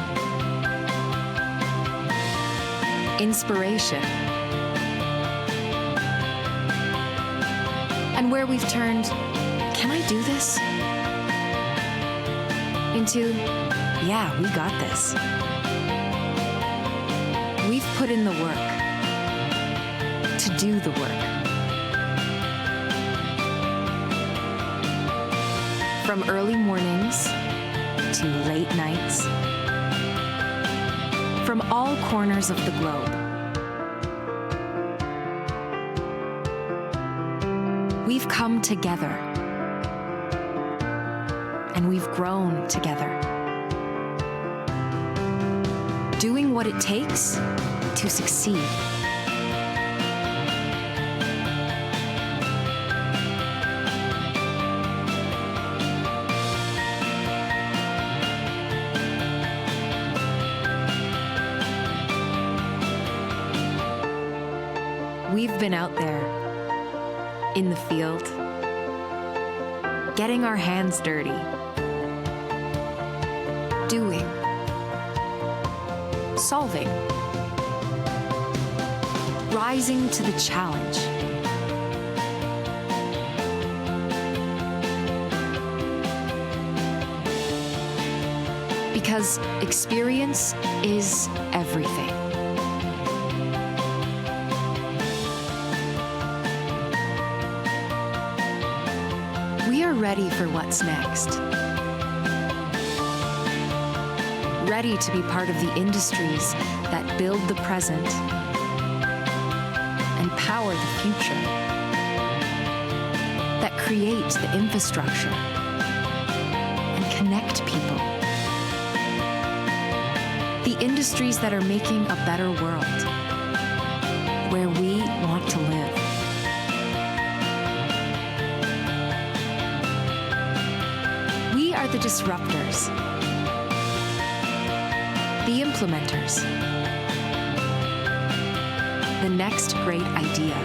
inspiration, and where we've turned, "Can I do this?" into, "Yeah, we got this." We've put in the work to do the work. From early mornings to late nights, from all corners of the globe, we've come together and we've grown together, doing what it takes to succeed. We've been out there in the field, getting our hands dirty, doing, solving, rising to the challenge. Because experience is everything. We are ready for what's next. Ready to be part of the industries that build the present and power the future, that create the infrastructure and connect people. The industries that are making a better world, where we want to live. We are the disruptors, the implementers, the next great idea.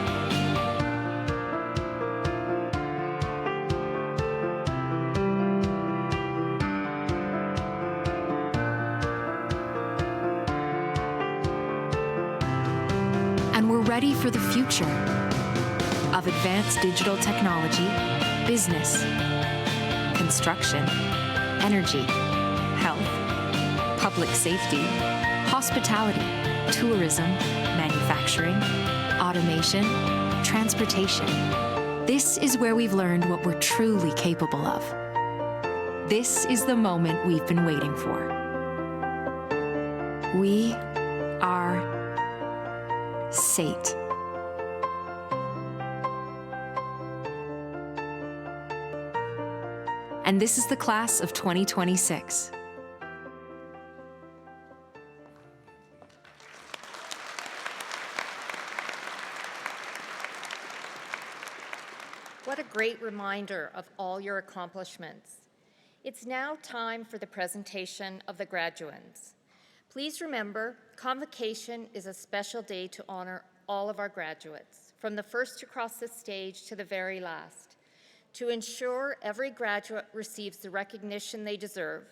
And we're ready for the future of advanced digital technology, business, construction, energy, health, public safety, hospitality, tourism, manufacturing, automation, transportation. This is where we've learned what we're truly capable of. This is the moment we've been waiting for. We are SAIT. And this is the class of 2026. What a great reminder of all your accomplishments. It's now time for the presentation of the graduands. Please remember, Convocation is a special day to honor all of our graduates, from the first to cross the stage to the very last. To ensure every graduate receives the recognition they deserve,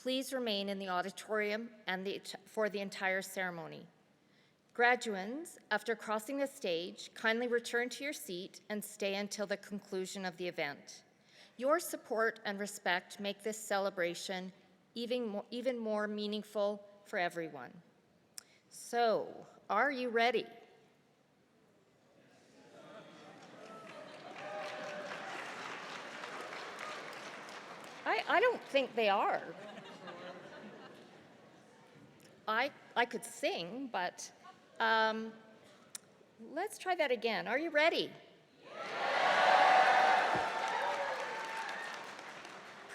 please remain in the auditorium for the entire ceremony. Graduands, after crossing the stage, kindly return to your seat and stay until the conclusion of the event. Your support and respect make this celebration even more meaningful for everyone. So, are you ready? I don't think they are. I could sing, but let's try that again. Are you ready?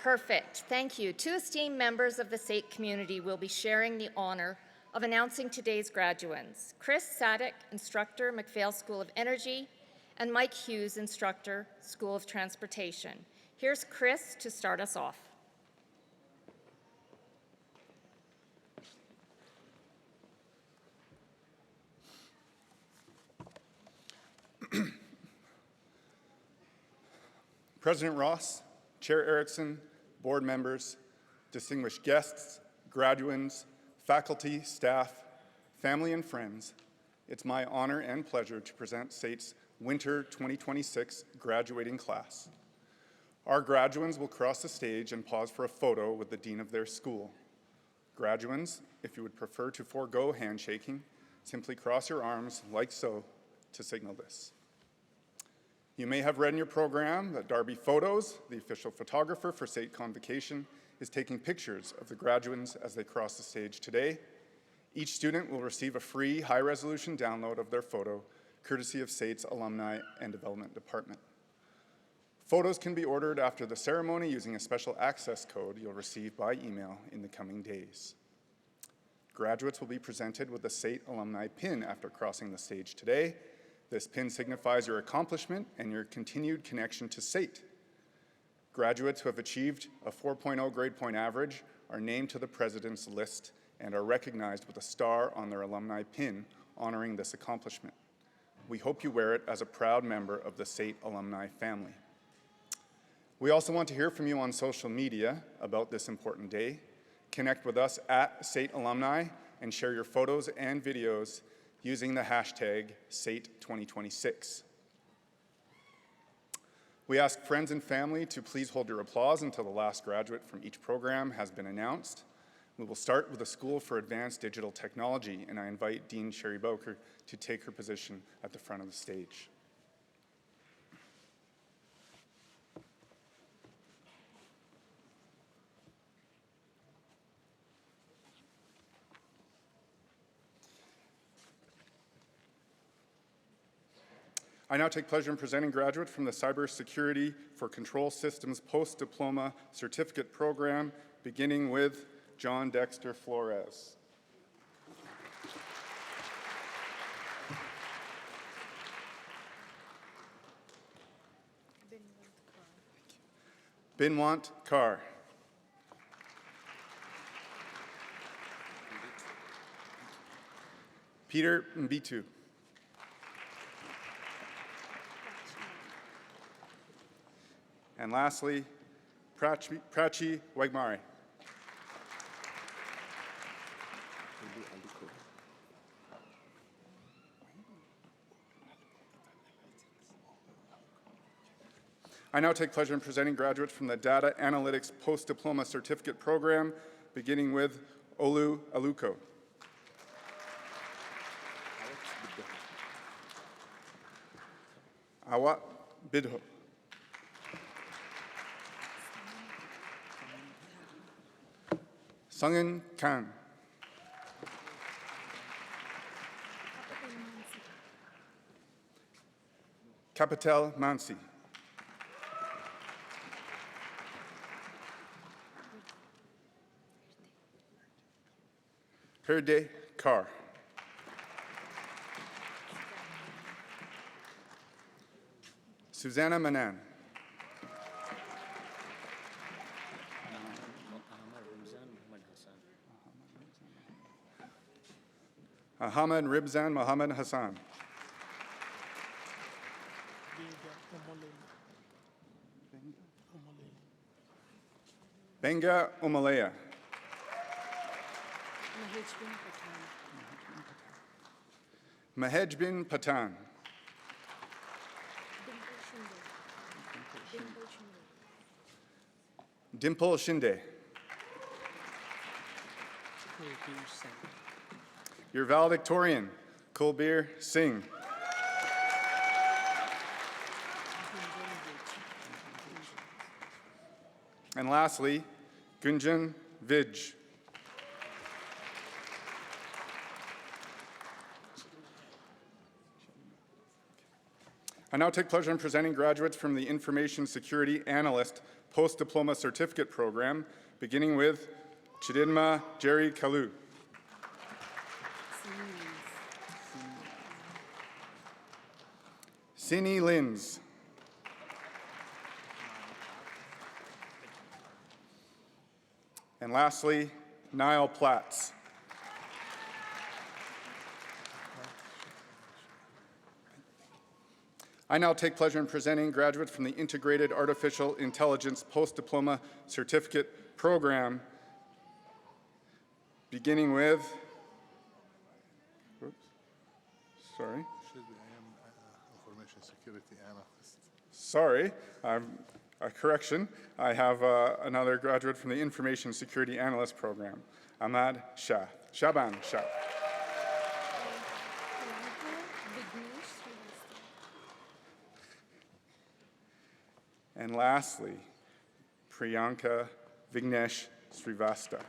Perfect, thank you. Two esteemed members of the SAIT community will be sharing the honor of announcing today's graduands. Chris Sadek, instructor, McPhail School of Energy, and Mike Hughes, instructor, School of Transportation. Here's Chris to start us off. President Ross, Chair Erickson, board members, distinguished guests, graduands, faculty, staff, family, and friends, it's my honor and pleasure to present SAIT's Winter 2026 graduating class. Our graduands will cross the stage and pause for a photo with the dean of their school. Graduands, if you would prefer to forego handshaking, simply cross your arms like so to signal this. You may have read in your program that Darby Photos, the official photographer for SAIT Convocation, is taking pictures of the graduands as they cross the stage today. Each student will receive a free high-resolution download of their photo, courtesy of SAIT's Alumni and Development Department. Photos can be ordered after the ceremony using a special access code you'll receive by email in the coming days. Graduates will be presented with a SAIT Alumni pin after crossing the stage today. This pin signifies your accomplishment and your continued connection to SAIT. Graduates who have achieved a 4.0 grade point average are named to the President's list and are recognized with a star on their alumni pin honoring this accomplishment. We hope you wear it as a proud member of the SAIT alumni family. We also want to hear from you on social media about this important day. Connect with us at SAIT Alumni and share your photos and videos using the hashtag SAIT2026. We ask friends and family to please hold your applause until the last graduate from each program has been announced. We will start with the School for Advanced Digital Technology, and I invite Dean Sherry Bowker to take her position at the front of the stage. I now take pleasure in presenting graduates from the Cybersecurity for Control Systems Post-Diploma Certificate Program, beginning with John Dexter Flores. Binwant Kaur. Peter Mbitu. And lastly, Prachi Wegmare. I now take pleasure in presenting graduates from the Data Analytics Post-Diploma Certificate Program, beginning with Olu Aluko. Awat Bidho. Sungin Khan. Capital Mansi. Herde Carr. Susanna Manan. Ahmed Ribzan Mohammed Hassan. Benga Umalaya. Mahej bin Patan. Dimple Shinde. Your valedictorian, Kulbir Singh. And lastly, Gunjan Vij. I now take pleasure in presenting graduates from the Information Security Analyst Post-Diploma Certificate Program, beginning with Chidinma Jerry Kalu. Sini Lins. And lastly, Niall Platts. I now take pleasure in presenting graduates from the Integrated Artificial Intelligence Post-Diploma Certificate Program, beginning with, sorry. Should be Information Security Analyst. Sorry, a correction. I have another graduate from the Information Security Analyst Program, Ahmad Shah. Shaban Shah. And lastly, Priyanka Vignesh Srivastava.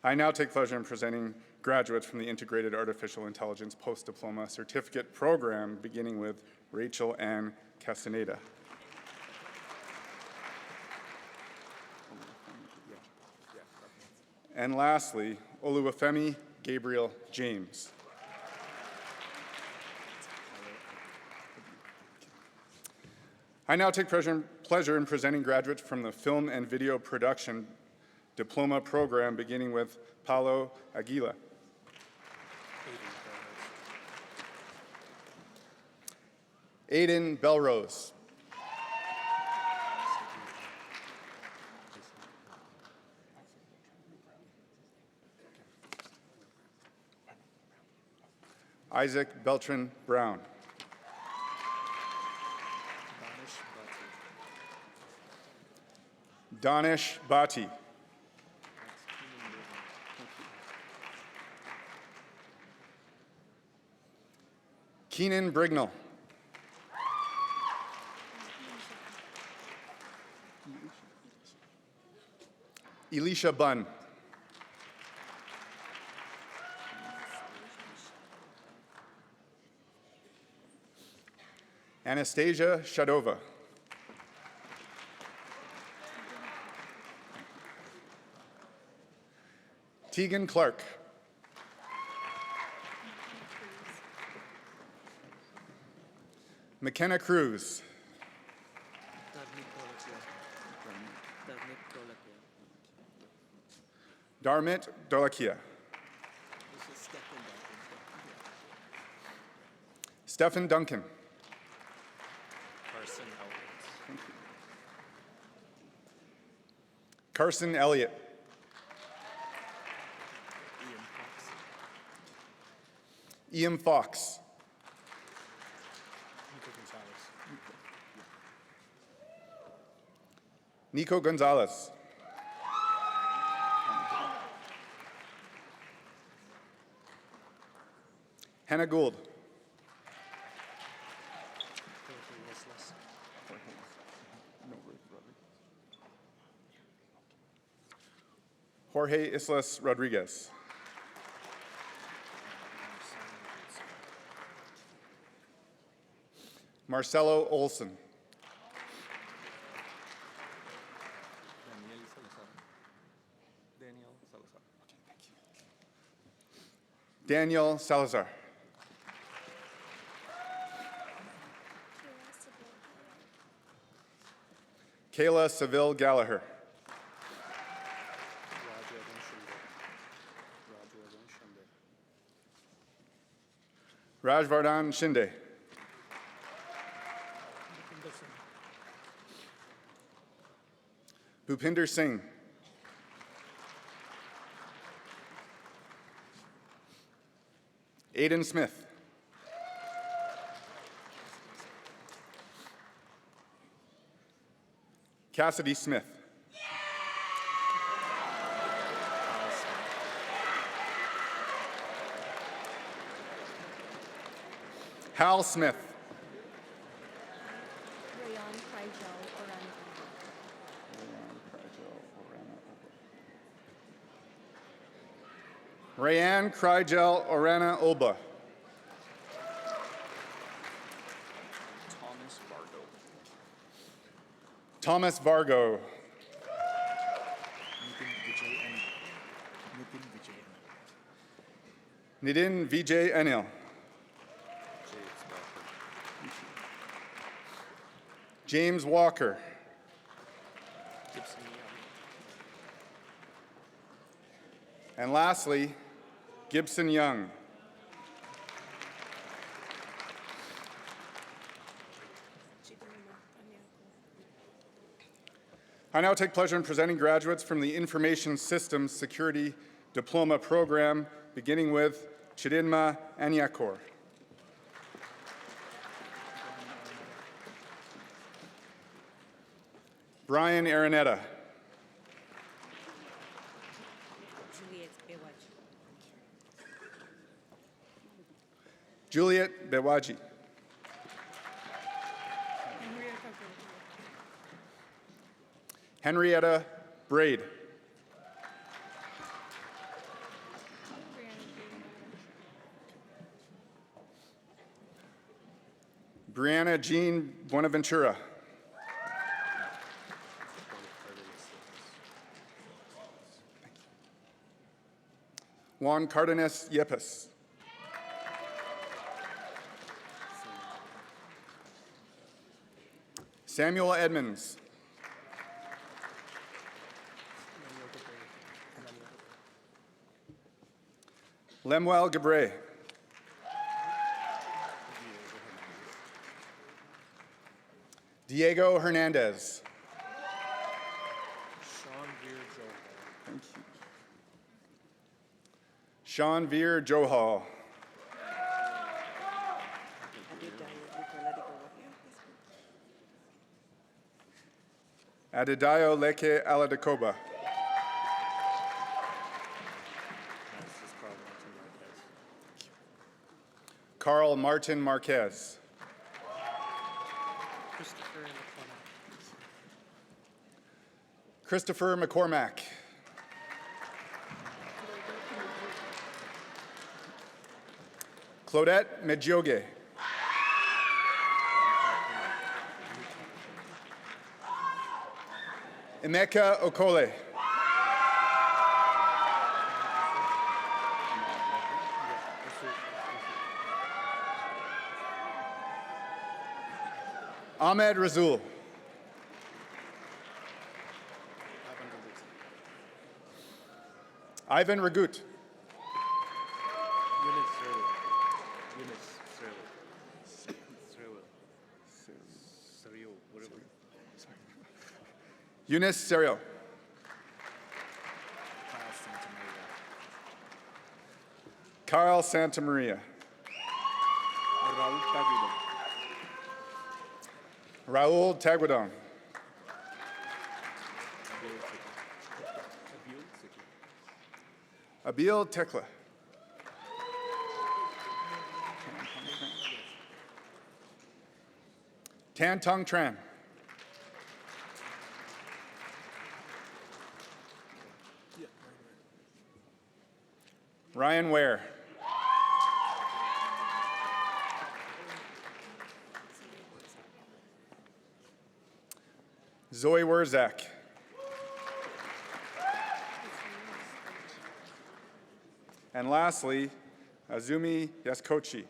I now take pleasure in presenting graduates from the Integrated Artificial Intelligence Post-Diploma Certificate Program, beginning with Rachel Ann Castaneda. And lastly, Oluwafemi Gabriel James. I now take pleasure in presenting graduates from the Film and Video Production Diploma Program, beginning with Paulo Aguila. Aiden Belrose. Isaac Beltran Brown. Danish Bhatti. Keenan Brignall. Elisha Bunn. Anastasia Shadova. Tegan Clark. McKenna Cruz. Darmit Dolakia. Stephen Duncan. Carson Elliott. Ian Fox. Nico Gonzalez. Hannah Gould. Jorge Islas Rodriguez. Marcelo Olson. Daniel Salazar. Kayla Seville Gallagher. Rajvardhan Shinde. Bhupinder Singh. Aiden Smith. Cassidy Smith. Hal Smith. Rayanne Krygel Orana Olba. Thomas Vargo. Nidin Vijay Anil. James Walker. And lastly, Gibson Young. I now take pleasure in presenting graduates from the Information Systems Security Diploma Program, beginning with Chidinma Anyakor. Brian Araneta. Juliet Bewaji. Henrietta Braid. Brianna Jean Buenaventura. Juan Cardenas Yepes. Samuel Edmonds. Lemuel Gabre. Diego Hernandez. Thank you. Sean Veer Johal. Adedayo Leke Aladakoba. Carl Martin Marquez. Christopher McCormack. Claudette Medjoge. Emeka Okole. Ahmed Razul. Ivan Ragut. Eunice Serio. Kyle Santamaria. Raul Taguadon. Abil Tekla. Tan Tong Tran. Ryan Ware. Zoe Wurzak. And lastly, Azumi Yaskochi.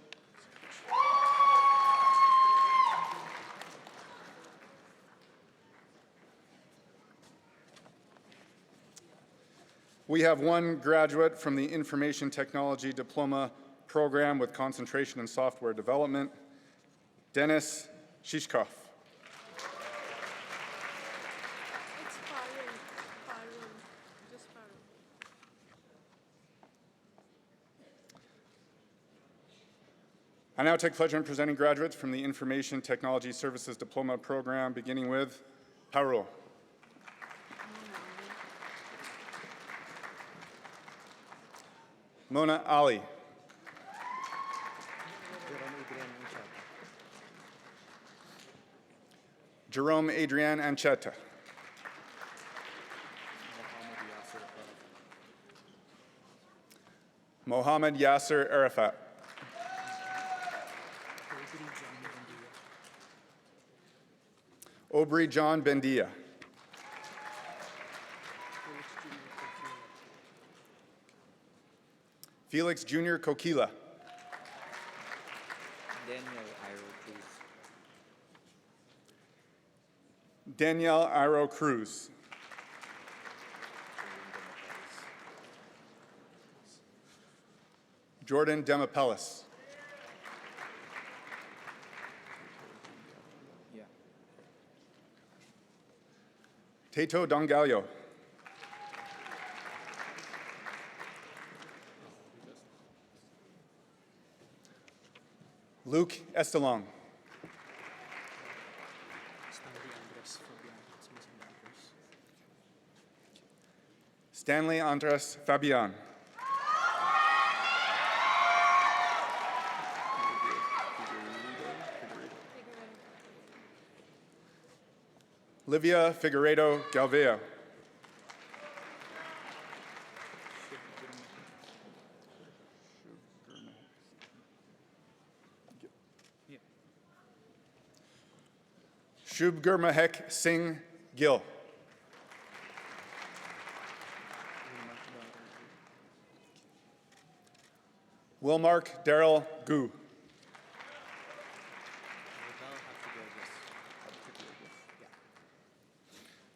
We have one graduate from the Information Technology Diploma program with concentration in software development, Dennis Shishkov. I now take pleasure in presenting graduates from the Information Technology Services Diploma program, beginning with Parul. Mona Ali. Jerome Adrian Ancheta. Mohammed Yasser Arafat. Aubrey John Bendia. Felix Jr. Kokila. Danielle Iro Cruz. Jordan Demapellis. Tato Dongallo. Luke Estelong. Stanley Andres Fabian. Livia Figueiredo Galveo. Shub Gurmahek Singh Gill. Wilmark Darrell Gu.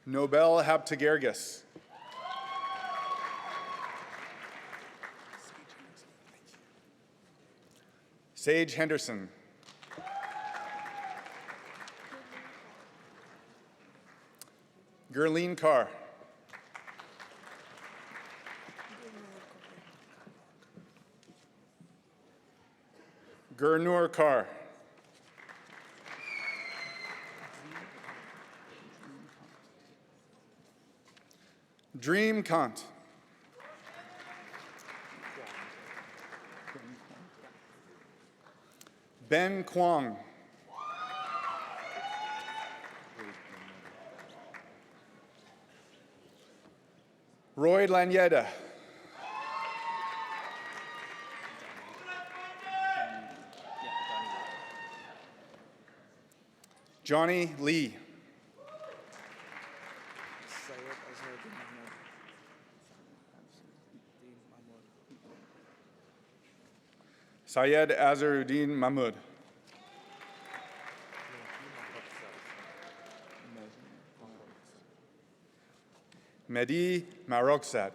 Nobel Haptagergis. Sage Henderson. Gurleen Carr. Gurnur Carr. Dream Kant. Ben Kwong. Roy Lanyeda. Johnny Lee. Syed Azharuddin Mahmud. Mehdi Maroksad.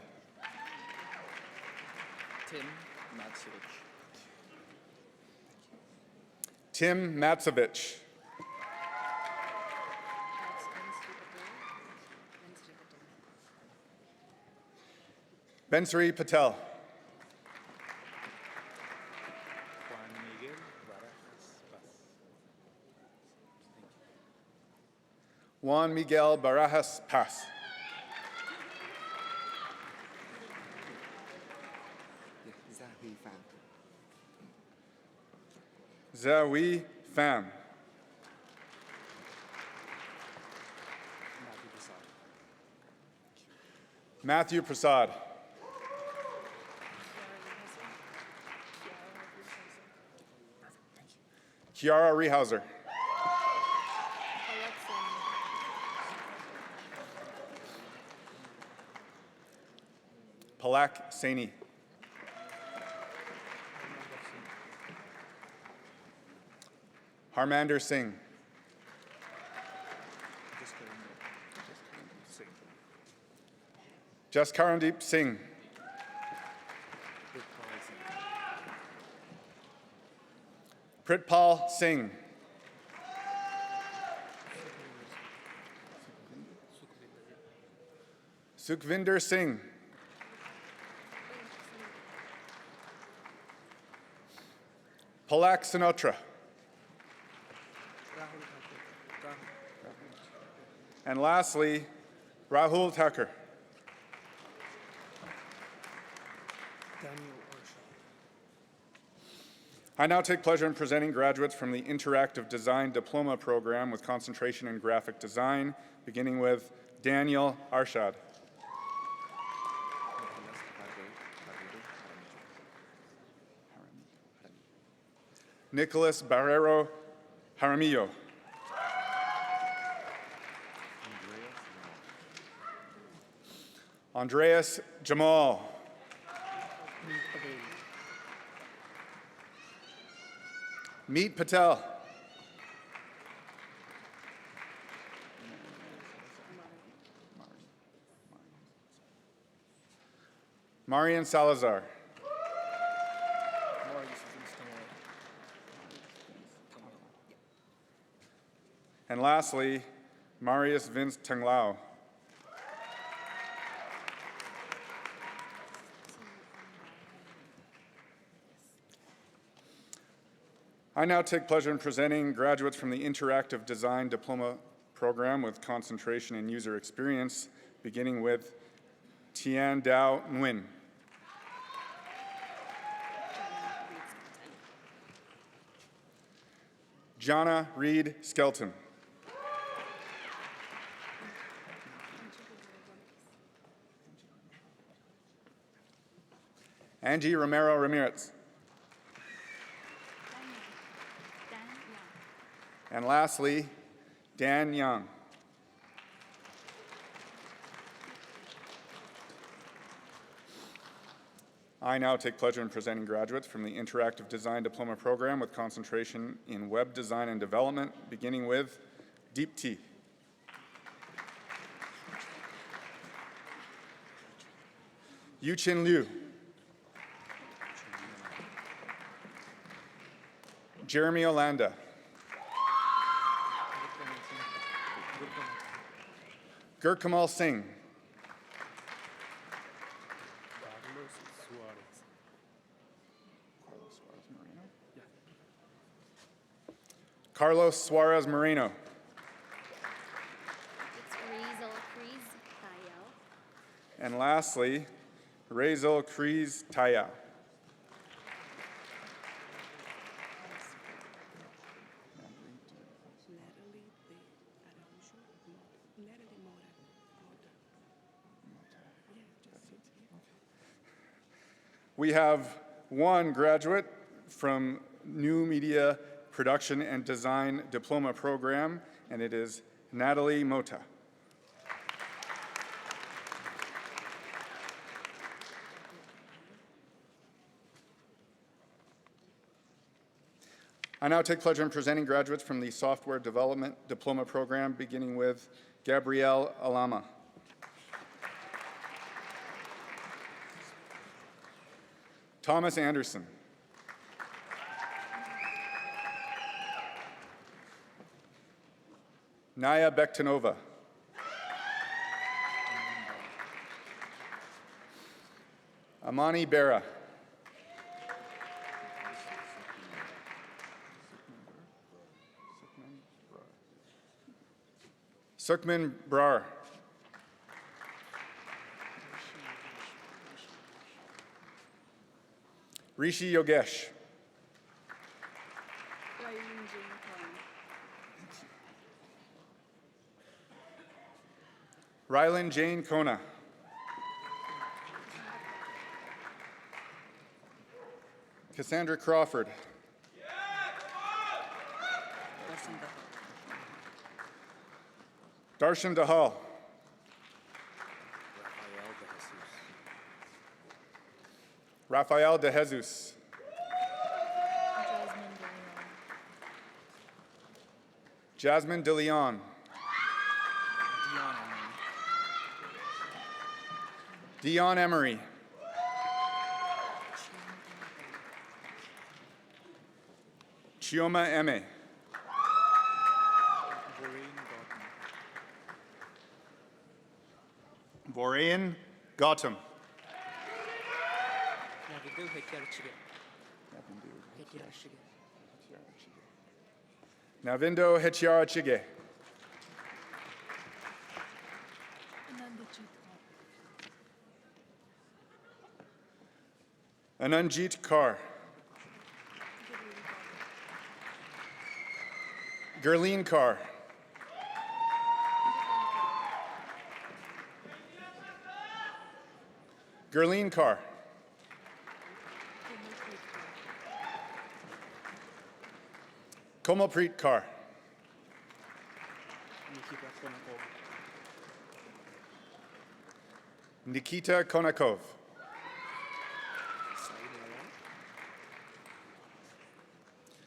Tim Matsevich. Bensri Patel. Juan Miguel Barajas Paz. Zawi Pham. Matthew Prasad. Kiara Rehauser. Palak Saini. Harmander Singh. Jaskarandeep Singh. Pritpal Singh. Sukhvinder Singh. Palak Sinotra. And lastly, Rahul Thakur. I now take pleasure in presenting graduates from the Interactive Design Diploma Program with concentration in graphic design, beginning with Daniel Arshad. Nicholas Barrero Jaramillo. Andreas Jamal. Meet Patel. Marian Salazar. And lastly, Marius Vince Tenglao. I now take pleasure in presenting graduates from the Interactive Design Diploma Program with concentration in user experience, beginning with Tian Dao Nguyen. Jana Reed Skelton. Angie Romero Ramirez. And lastly, Dan Young. I now take pleasure in presenting graduates from the Interactive Design Diploma Program with concentration in web design and development, beginning with Deep T. Yu-Chin Liu. Jeremy Olanda. Gurkamal Singh. Carlos Suarez Moreno. And lastly, Razel Kriz Taya. We have one graduate from New Media Production and Design Diploma Program, and it is Natalie Mota. I now take pleasure in presenting graduates from the Software Development Diploma Program, beginning with Gabrielle Alama. Thomas Anderson. Naya Bektanova. Amani Bera. Sukhman Brar. Rishi Yogesh. Rylan Jane Kona. Cassandra Crawford. Darshan Dahal. Rafael De Jesus. Jasmine De Leon. Dion Emery. Chioma Eme. Borayan Gautam. Navindo Hetiara Chige. Ananjit Kaur. Gurleen Kaur. Gurleen Kaur. Komalpreet Kaur. Nikita Konakov.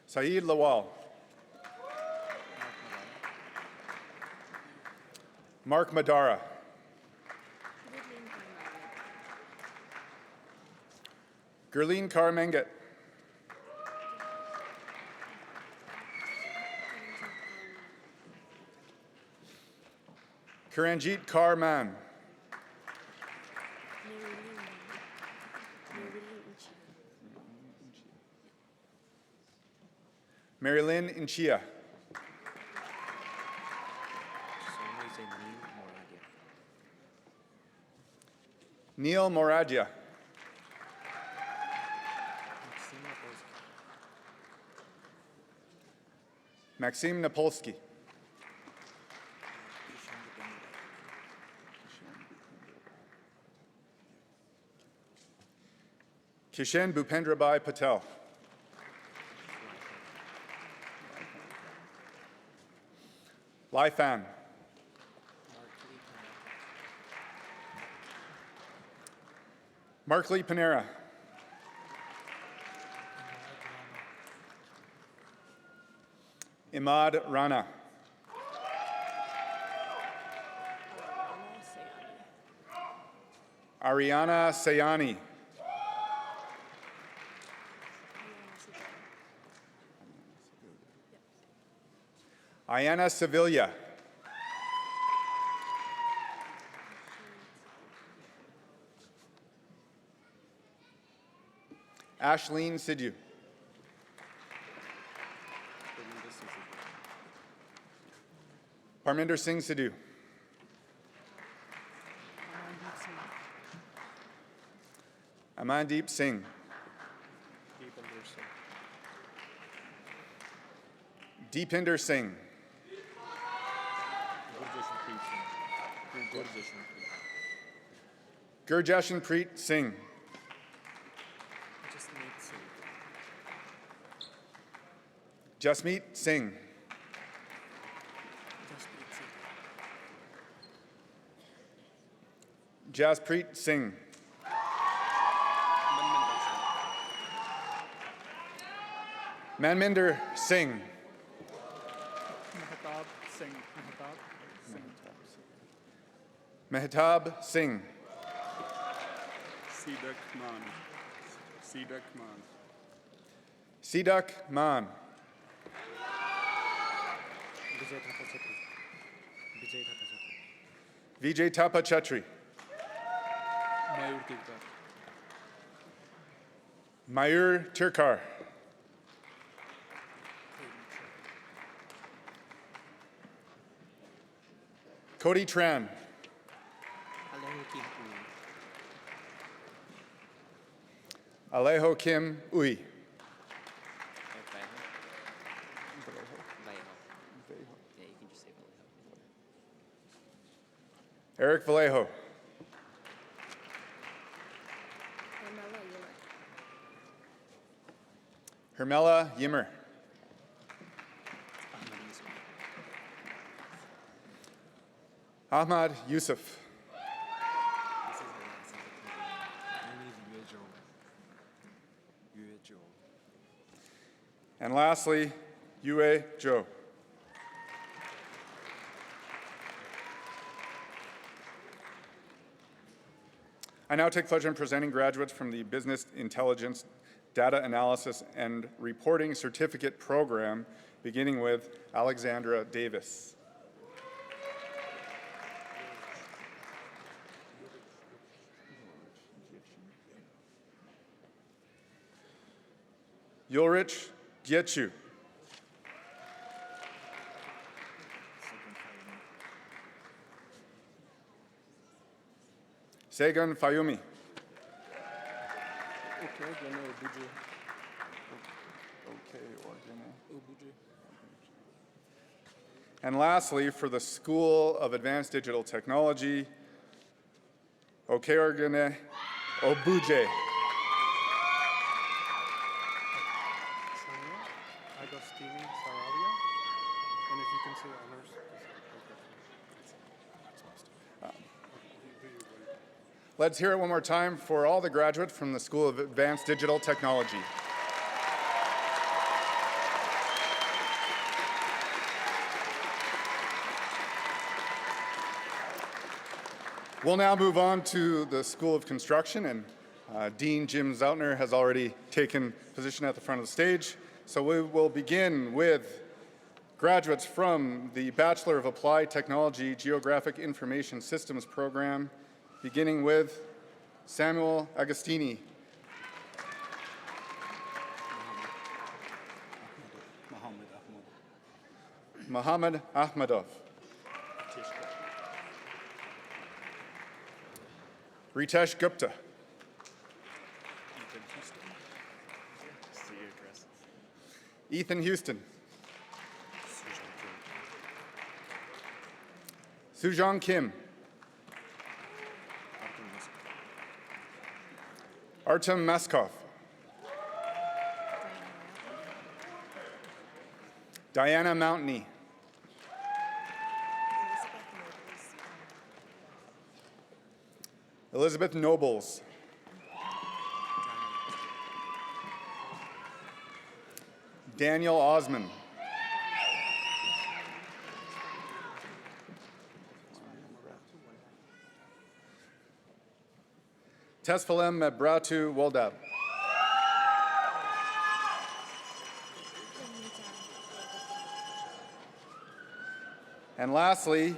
Saeed Lawal. Mark Madara. Gurleen Kaur Menget. Karanjit Kaur Man. Marilyn Inchia. Neil Moradia. Maxim Napolsky. Kishen Bhupendrabhai Patel. Lai Fan. Markley Panera. Imad Rana. Ariana Sayani. Ayana Sevilla. Ashleen Sidhu. Parminder Singh Sidhu. Amandeep Singh. Deepinder Singh. Gurjashanpreet Singh. Jasmeet Singh. Jaspreet Singh. Manminder Singh. Mehtab Singh. Sidak Man. Sidak Man. Sidak Man. Vijay Tapa Chatri. Mayur Turkar. Cody Tran. Alejo Kim Ui. Eric Vallejo. Hermela Yimmer. Ahmad Yusuf. And lastly, Yue Zhou. I now take pleasure in presenting graduates from the Business Intelligence, Data Analysis, and Reporting Certificate Program, beginning with Alexandra Davis. Ulrich Gietchu. Segun Fayumi. And lastly, for the School of Advanced Digital Technology, Okeorgane Obuje. Agostini Saravia. And if you can say honors. Let's hear it one more time for all the graduates from the School of Advanced Digital Technology. We'll now move on to the School of Construction, and Dean Jim Zoutner has already taken position at the front of the stage. So we will begin with graduates from the Bachelor of Applied Technology Geographic Information Systems program, beginning with Samuel Agostini. Mohammed Ahmadov. Ritesh Gupta. Ethan Houston. Sujong Kim. Artem Maskov. Diana Mountney. Elizabeth Nobles. Daniel Osman. Tesfalem Mebratu Woldab. And lastly,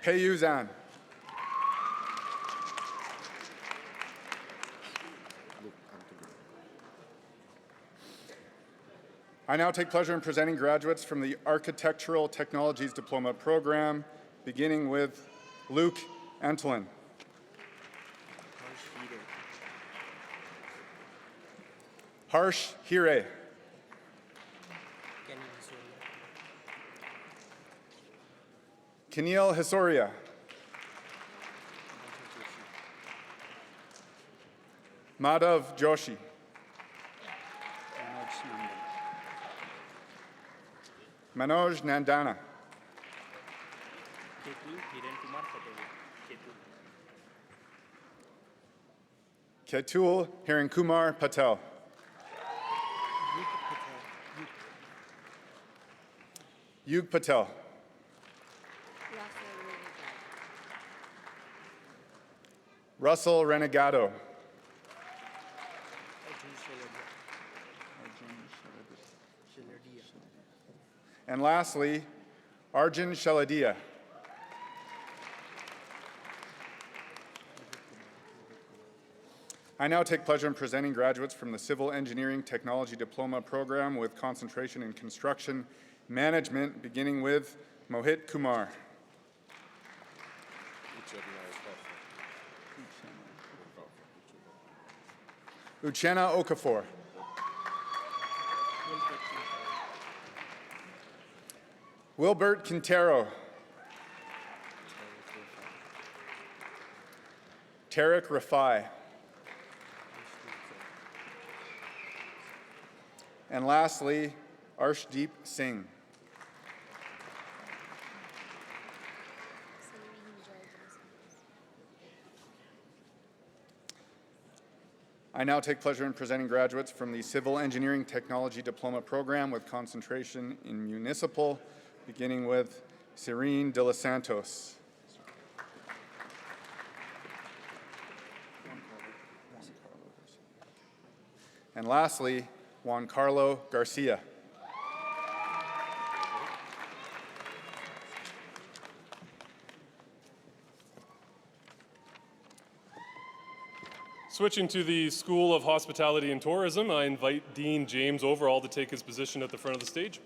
Peiyu Zhan. I now take pleasure in presenting graduates from the Architectural Technologies Diploma Program, beginning with Luke Antolin. Harsh Hire. Keneal Hisoria. Madhav Joshi. Manoj Nandana. Ketul Hirankumar Patel. Yug Patel. Russell Renegado. And lastly, Arjun Shaladia. I now take pleasure in presenting graduates from the Civil Engineering Technology Diploma Program with concentration in construction management, beginning with Mohit Kumar. Uchenna Okafor. Wilbert Quintero. Tarek Rafai. And lastly, Arshdeep Singh. I now take pleasure in presenting graduates from the Civil Engineering Technology Diploma Program with concentration in municipal, beginning with Serene de los Santos. And lastly, Juan Carlo Garcia. Switching to the School of Hospitality and Tourism, I invite Dean James Overall to take his position at the front of the stage.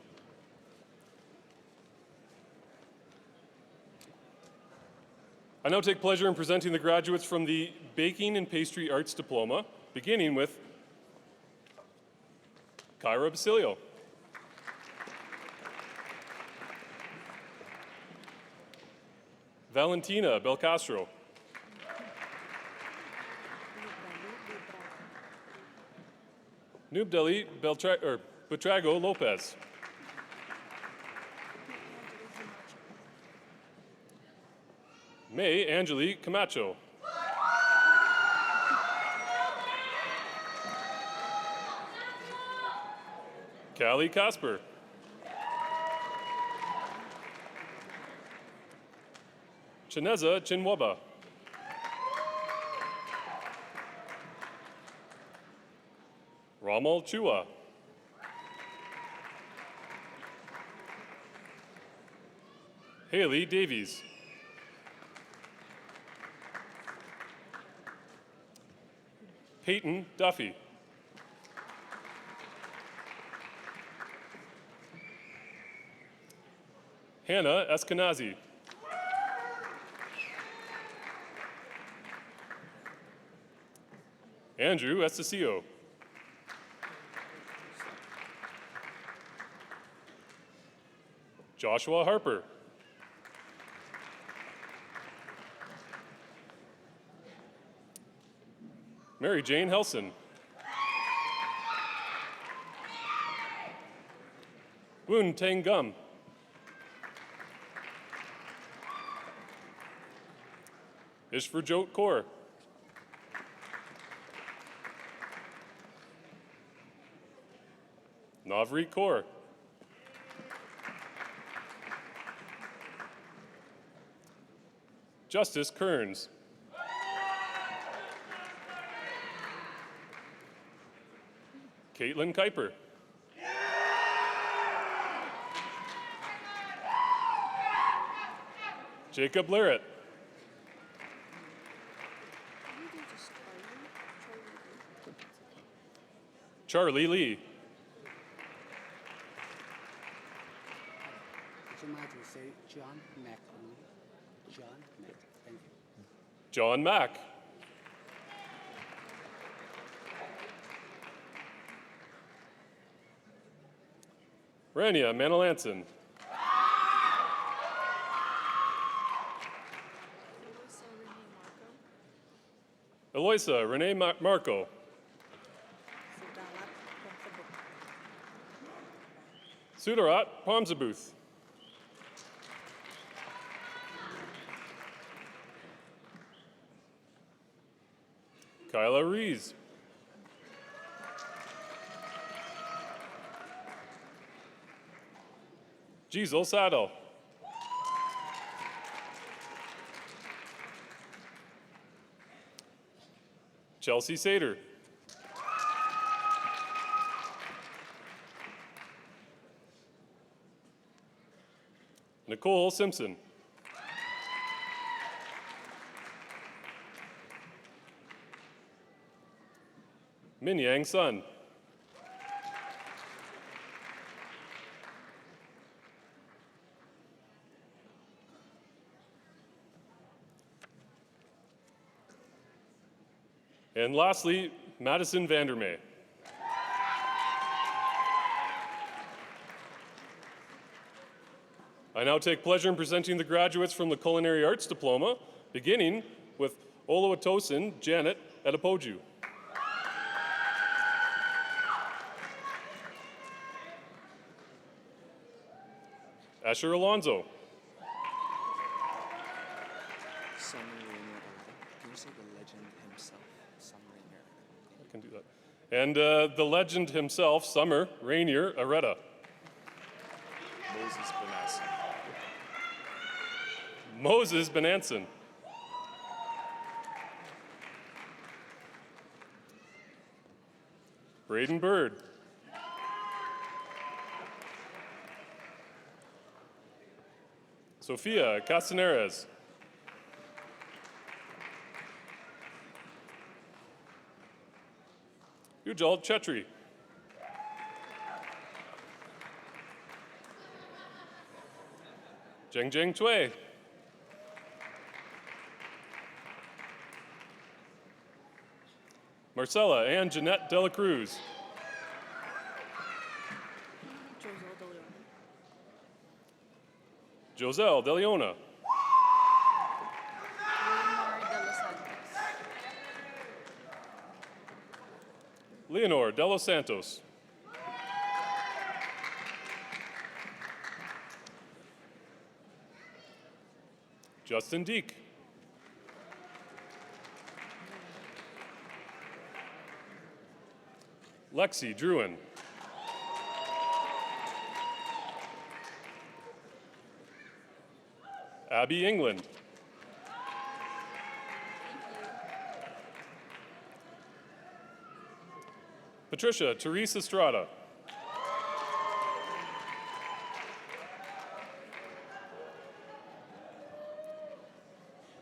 I now take pleasure in presenting the graduates from the Baking and Pastry Arts Diploma, beginning with Kyra Basilio. Valentina Belcastro. Nubdeli Butrago Lopez. May Angelique Camacho. Callie Casper. Chineza Chinwaba. Ramal Chua. Haley Davies. Peyton Duffy. Hannah Eskenazi. Andrew Estacio. Joshua Harper. Mary Jane Helson. Woon Tang Gum. Ishverjot Kaur. Navri Kaur. Justice Kearns. Caitlin Kuiper. Jacob Larrett. Charlie Lee. Would you mind to say John Mack only? John Mack, thank you. John Mack. Rania Manalanson. Eloisa Renee Marco. Sudarat Pomzabuth. Kyla Rees. Gisel Saddle. Chelsea Sater. Nicole Simpson. Min Yang Sun. And lastly, Madison Vandermeer. I now take pleasure in presenting the graduates from the Culinary Arts Diploma, beginning with Oluwatosin Janet Adepoju. Asher Alonzo. Summer Rainier. Can you say the legend himself, Summer Rainier? I can do that. And the legend himself, Summer Rainier Areta. Moses Benassi. Moses Benanson. Braden Bird. Sofia Castaneres. Ujjal Chetri. Jengjeng Cui. Marcella Ann Jeanette Dela Cruz. Joselle De Leona. Leonor De Los Santos. Justin Deek. Lexi Druin. Abby England. Patricia Teresa Estrada.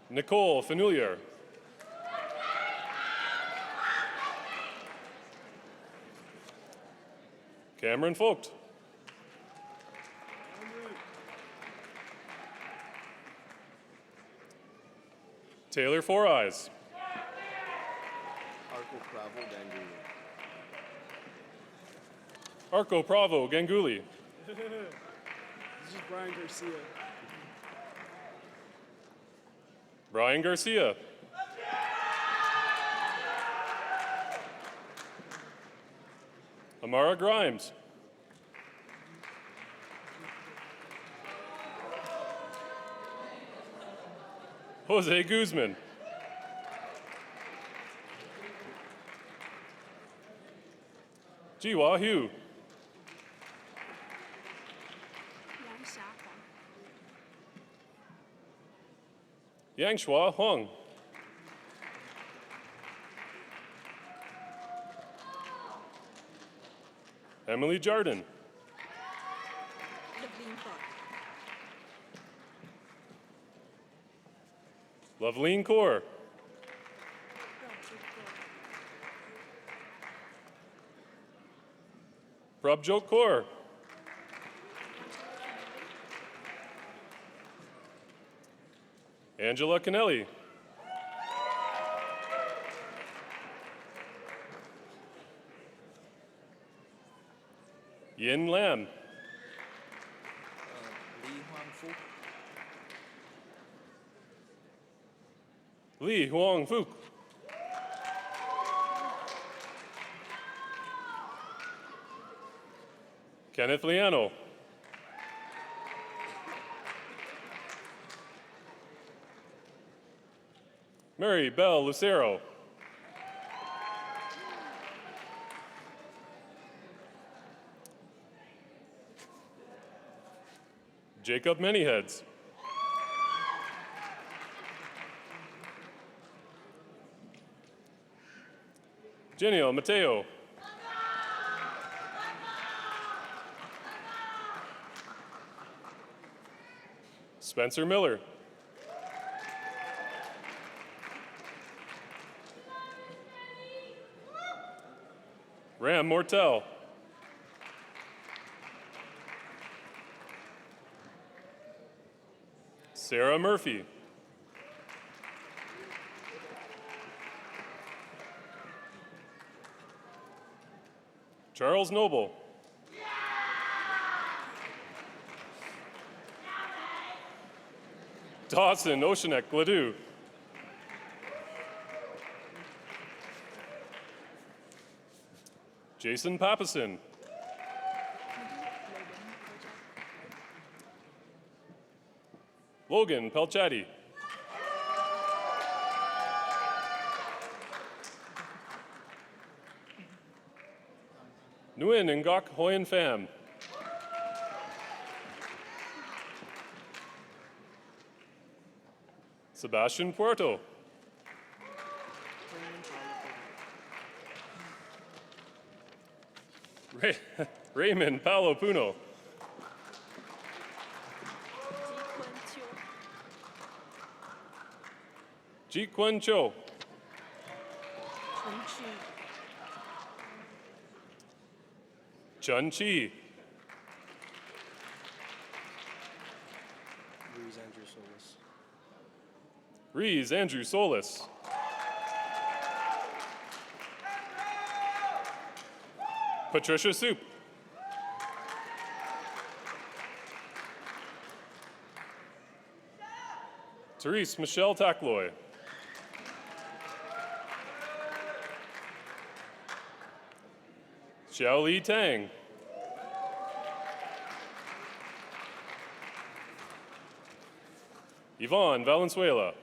Nicole Fenoulier. Cameron Vogt. Taylor Four Eyes. Arco Bravo Ganguly. This is Brian Garcia. Brian Garcia. Amara Grimes. Jose Guzman. Jiwa Hu. Yangshua Huang. Emily Jardin. Loveline Kaur. Prabjot Kaur. Angela Canelli. Yin Lam. Lee Huang Fook. Kenneth Liano. Mary Bell Lucero. Jacob Manyheads. Genio Mateo. Spencer Miller. Ram Mortel. Sarah Murphy. Charles Noble. Dawson Oceanek Gladue. Jason Papason. Logan Pelchatti. Nguyen Ngok Hoyen Pham. Sebastian Puerto. Raymond Paolo Puno. Ji Kwon Cho. Chun Chi. Reese Andrew Solis. Rees Andrew Solis. Patricia Soup. Therese Michelle Tackloy. Xiao Li Tang. Yvonne Valenzuela.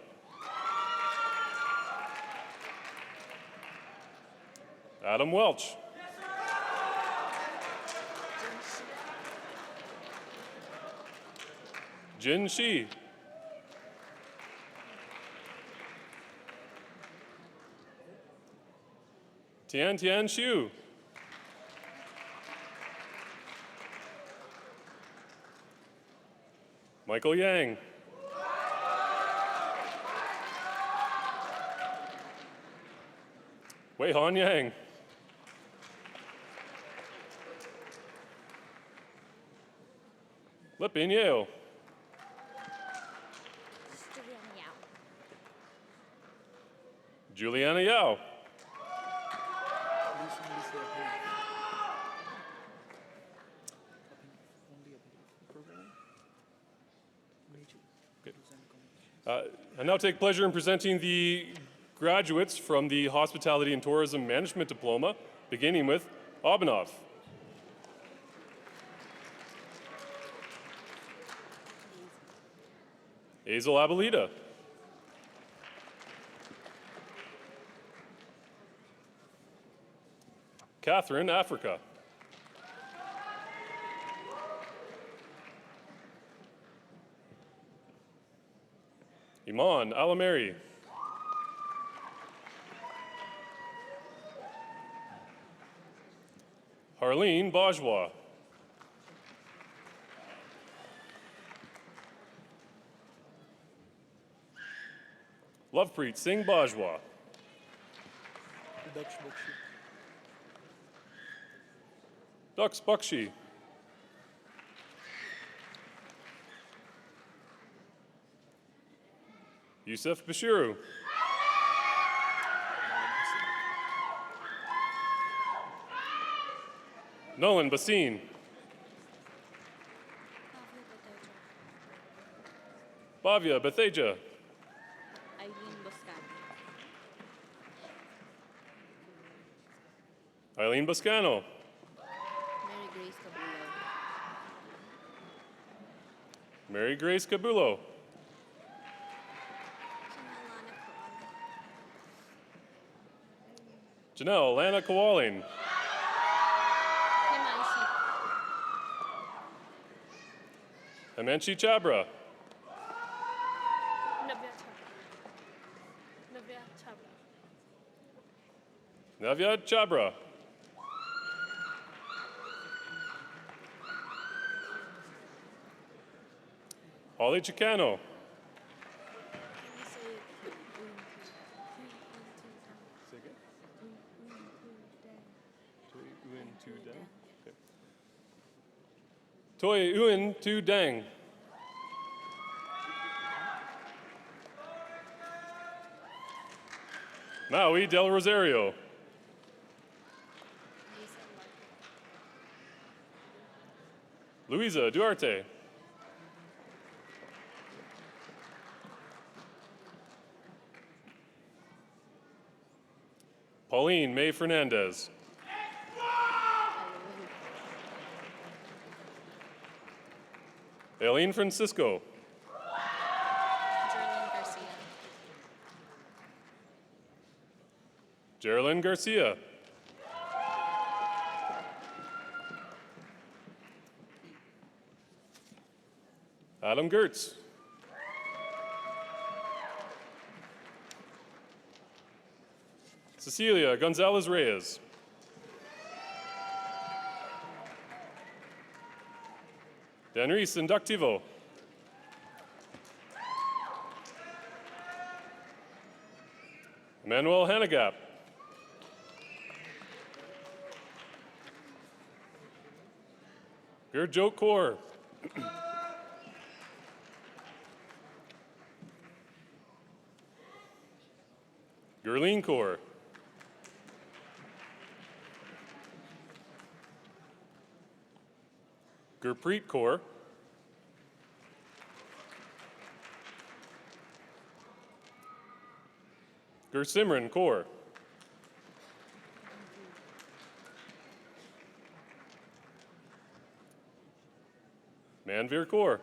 Adam Welch. Jin Shi. Tian Tian Xu. Michael Yang. Wei Han Yang. Lipin Yeo. Juliana Yao. I now take pleasure in presenting the graduates from the Hospitality and Tourism Management Diploma, beginning with Obanov. Hazel Abuelita. Catherine Africa. Iman Alameri. Harleen Bajwa. Lovepreet Singh Bajwa. Dux Bakshi. Yusuf Bashiru. Nolan Basine. Bhavya Betheja. Eileen Boscano. Mary Grace Cabulo. Janelle Lana Kowalin. Himanshi Chabra. Navya Chabra. Holly Chicano. Toi Uyen Tu Dang. Maui Del Rosario. Luisa Duarte. Pauline May Fernandez. Aileen Francisco. Geraldine Garcia. Adam Gertz. Cecilia Gonzalez Reyes. Danris Inductivo. Emmanuel Hannegap. Gurjot Kaur. Gurleen Kaur. Gurpreet Kaur. Gursimran Kaur. Manvir Kaur.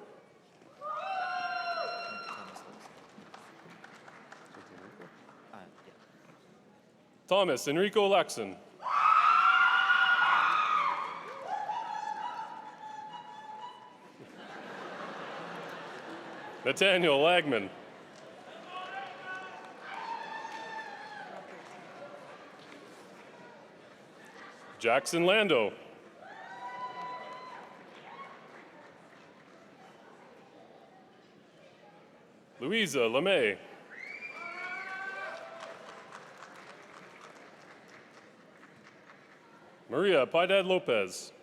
Thomas Enrico Laxon. Nathaniel Lagman. Jackson Lando. Louisa LeMay. Maria Piedad Lopez.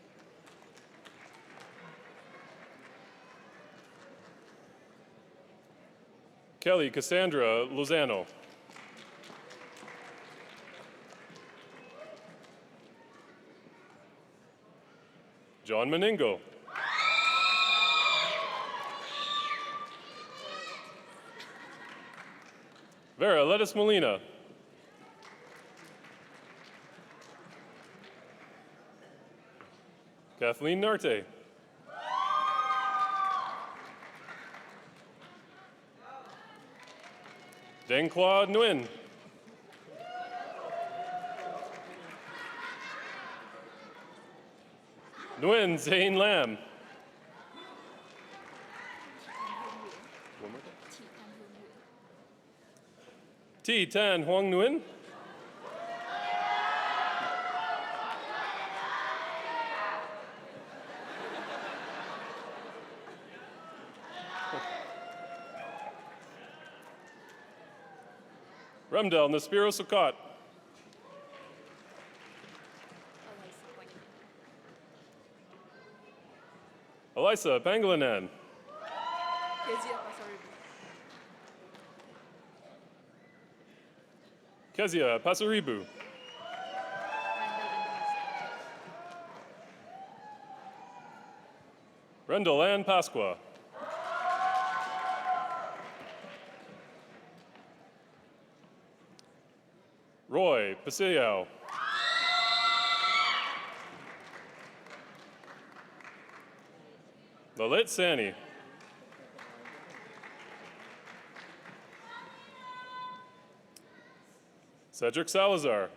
Kelly Cassandra Lozano. John Meningo. Vera Lettuce Molina. Kathleen Narte. Deng-Kwa Nguyen. Nguyen Zane Lam. T. Tan Huang Nguyen. Ramdel Naspiro Sukat. Elisa Pangilinan. Kezia Pasaribu. Rendell Ann Pasqua. Roy Pasillo. Lalit Sani. Cedric Salazar.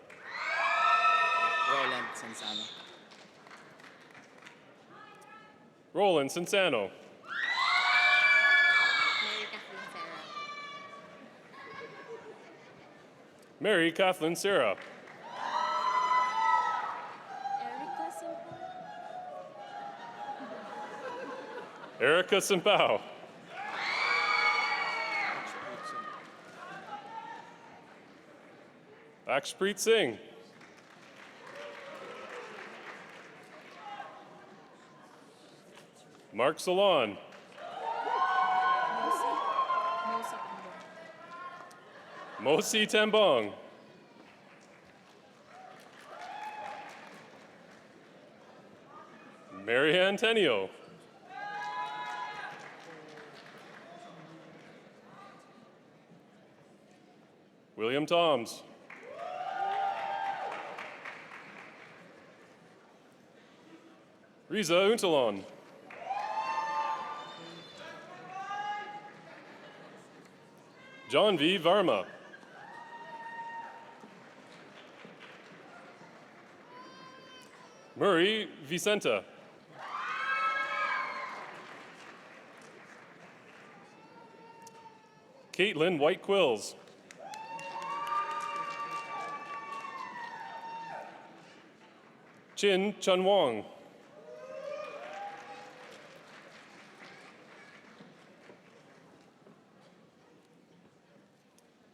Roland Sansano. Roland Cinsano. Mary Kathleen Sarah. Erica Simpao. Akshpreet Singh. Mark Salon. Mosi Tambong. Marianne Tenio. William Toms. Riza Untalon. John V. Varma. Murray Vicenta. Caitlin White Quills. Chin Chun Wong.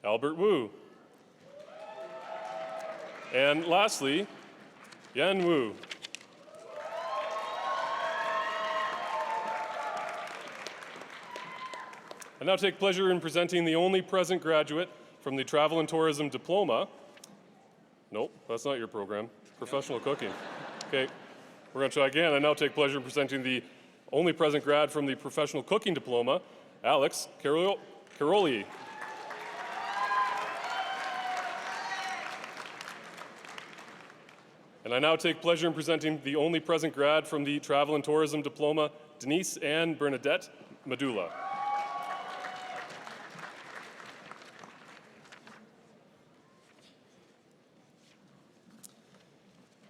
Albert Wu. And lastly, Yan Wu. I now take pleasure in presenting the only present graduate from the Travel and Tourism Diploma. Nope, that's not your program. Professional cooking. Okay, we're going to try again. I now take pleasure in presenting the only present grad from the Professional Cooking Diploma, Alex Caroli. And I now take pleasure in presenting the only present grad from the Travel and Tourism Diploma, Denise Ann Bernadette Medulla.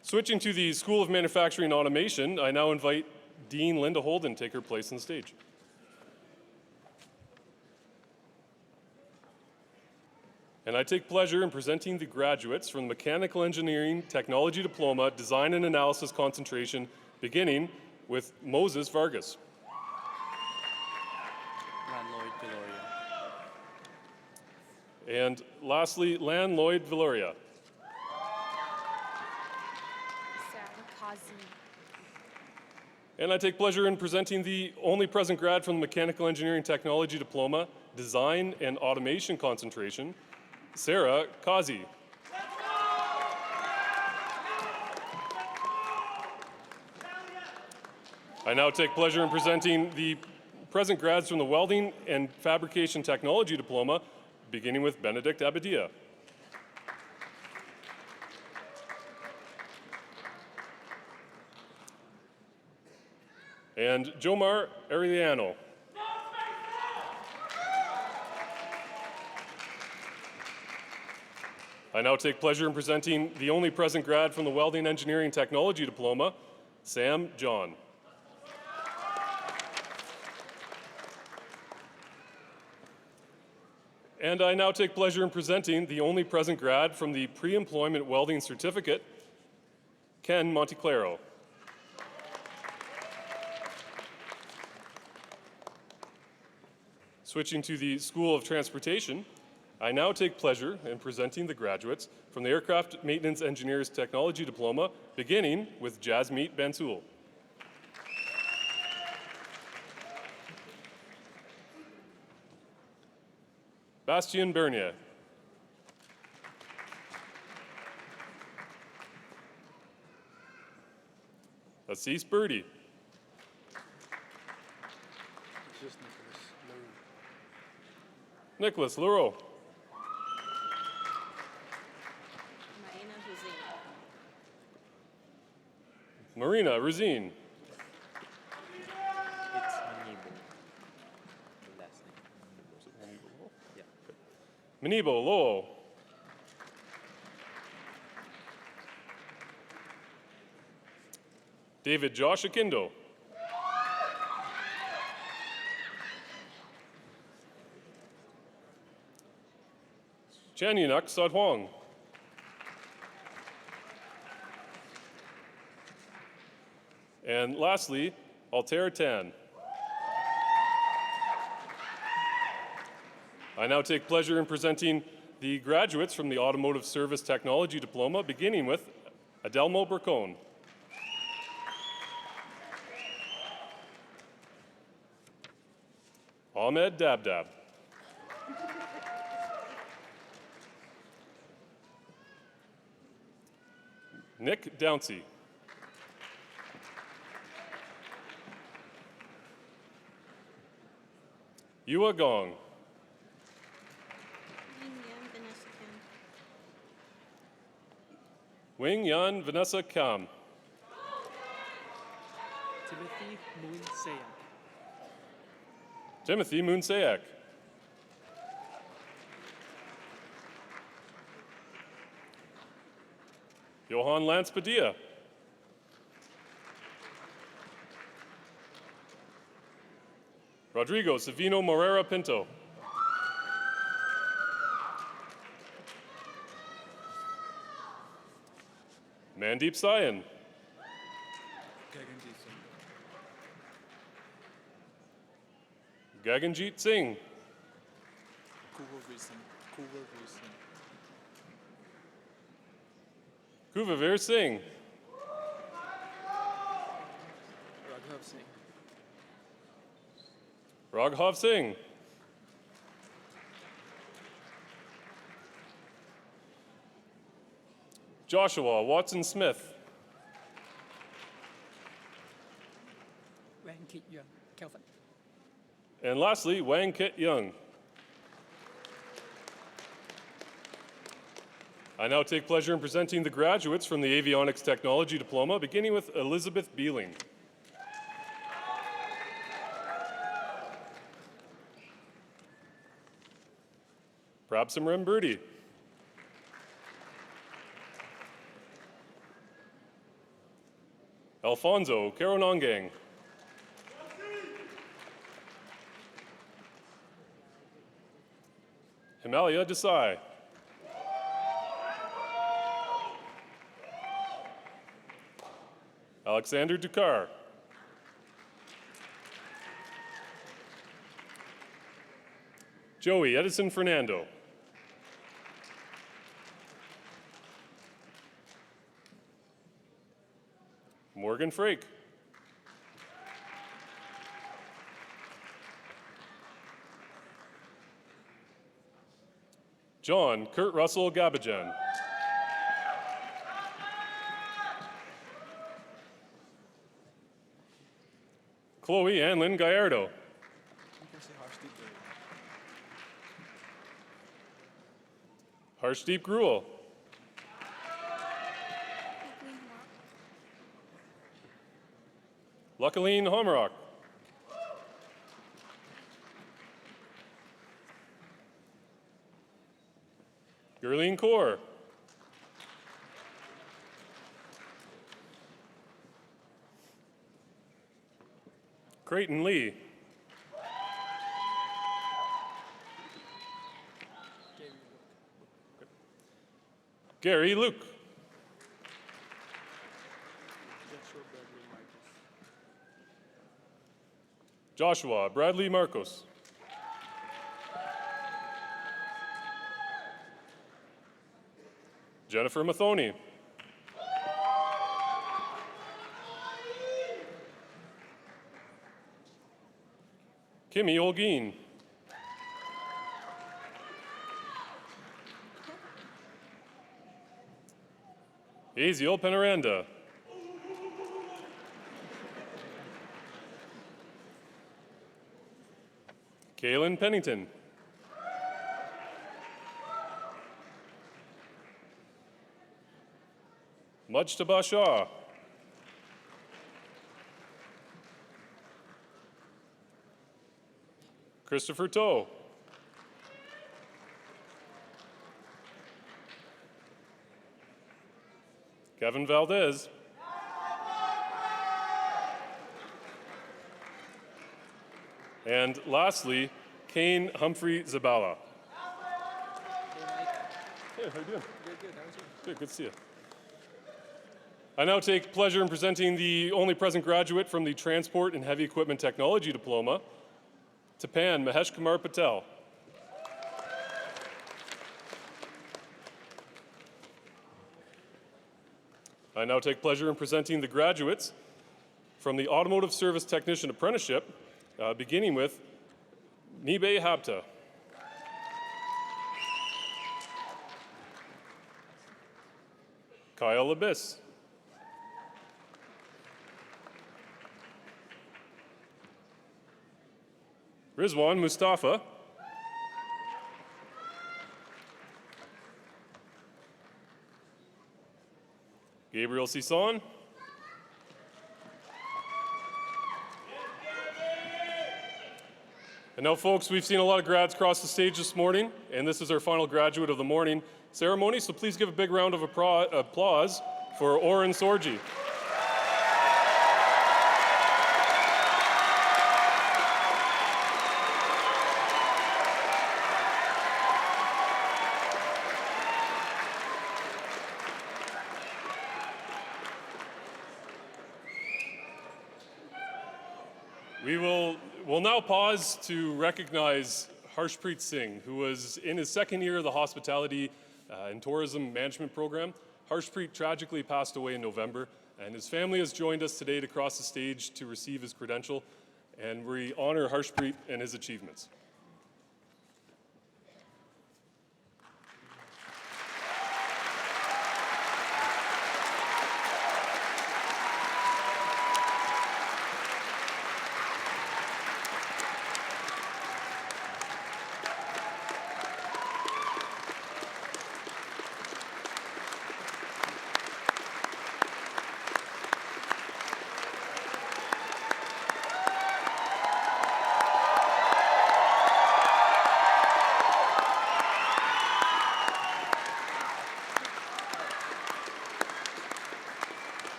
Switching to the School of Manufacturing and Automation, I now invite Dean Linda Holden to take her place on the stage. And I take pleasure in presenting the graduates from the Mechanical Engineering Technology Diploma, Design and Analysis concentration, beginning with Moses Vargas. Lan Lloyd Viloria. And lastly, Lan Lloyd Viloria. And I take pleasure in presenting the only present grad from the Mechanical Engineering Technology Diploma, Design and Automation concentration, Sarah Kazi. I now take pleasure in presenting the present grads from the Welding and Fabrication Technology Diploma, beginning with Benedict Abadia. And Jomar Arellano. I now take pleasure in presenting the only present grad from the Welding Engineering Technology Diploma, Sam John. And I now take pleasure in presenting the only present grad from the Pre-Employment Welding Certificate, Ken Monteclaro. Switching to the School of Transportation, I now take pleasure in presenting the graduates from the Aircraft Maintenance Engineers Technology Diploma, beginning with Jasmeet Bansul. Bastien Bernier. Assis Birdie. Just Nicholas Leroux. Marina Ruzine. It's Manibo. The last name. Yeah. Manibo Lowell. David Josh Akindo. Chanyanak Sadhuang. And lastly, Altair Tan. I now take pleasure in presenting the graduates from the Automotive Service Technology Diploma, beginning with Adelmo Burcone. Ahmed Dabdab. Nick Downsey. Yua Gong. Wing Yan Vanessa Kam. Timothy Moon Sayak. Timothy Moon Sayak. Johan Lance Padilla. Rodrigo Savino Morera Pinto. Mandeep Sayan. Gaganjeet Singh. Kuvaveer Singh. Raghav Singh. Joshua Watson Smith. Wang Kit Young, Kelvin. And lastly, Wang Kit Young. I now take pleasure in presenting the graduates from the Avionics Technology Diploma, beginning with Elizabeth Beeling. Prabsimran Birdi. Alfonso Karonongang. Himalaya Desai. Alexander Dukar. Joey Edison Fernando. Morgan Frake. John Kurt Russell Gabajan. Chloe Anlin Gallardo. Harshdeep Gruel. Lucaline Homerock. Gurleen Kaur. Creighton Lee. Gary Luke. Joshua Bradley Marcos. Jennifer Mathoni. Kimmy Olguin. Aziel Penaranda. Kaylin Pennington. Mujtaba Shah. Christopher Toe. Kevin Valdez. And lastly, Kane Humphrey Zabala. Hey, how you doing? Good, how was you? Good to see you. I now take pleasure in presenting the only present graduate from the Transport and Heavy Equipment Technology Diploma, Tapan Mahesh Kumar Patel. I now take pleasure in presenting the graduates from the Automotive Service Technician Apprenticeship, beginning with Nibe Habta. Kyle Abyss. Rizwan Mustafa. Gabriel Sison. And now, folks, we've seen a lot of grads cross the stage this morning, and this is our final graduate of the morning ceremony, so please give a big round of applause for Oren Sorgi. We'll now pause to recognize Harshpreet Singh, who was in his second year of the Hospitality and Tourism Management Program. Harshpreet tragically passed away in November, and his family has joined us today to cross the stage to receive his credential, and we honor Harshpreet and his achievements.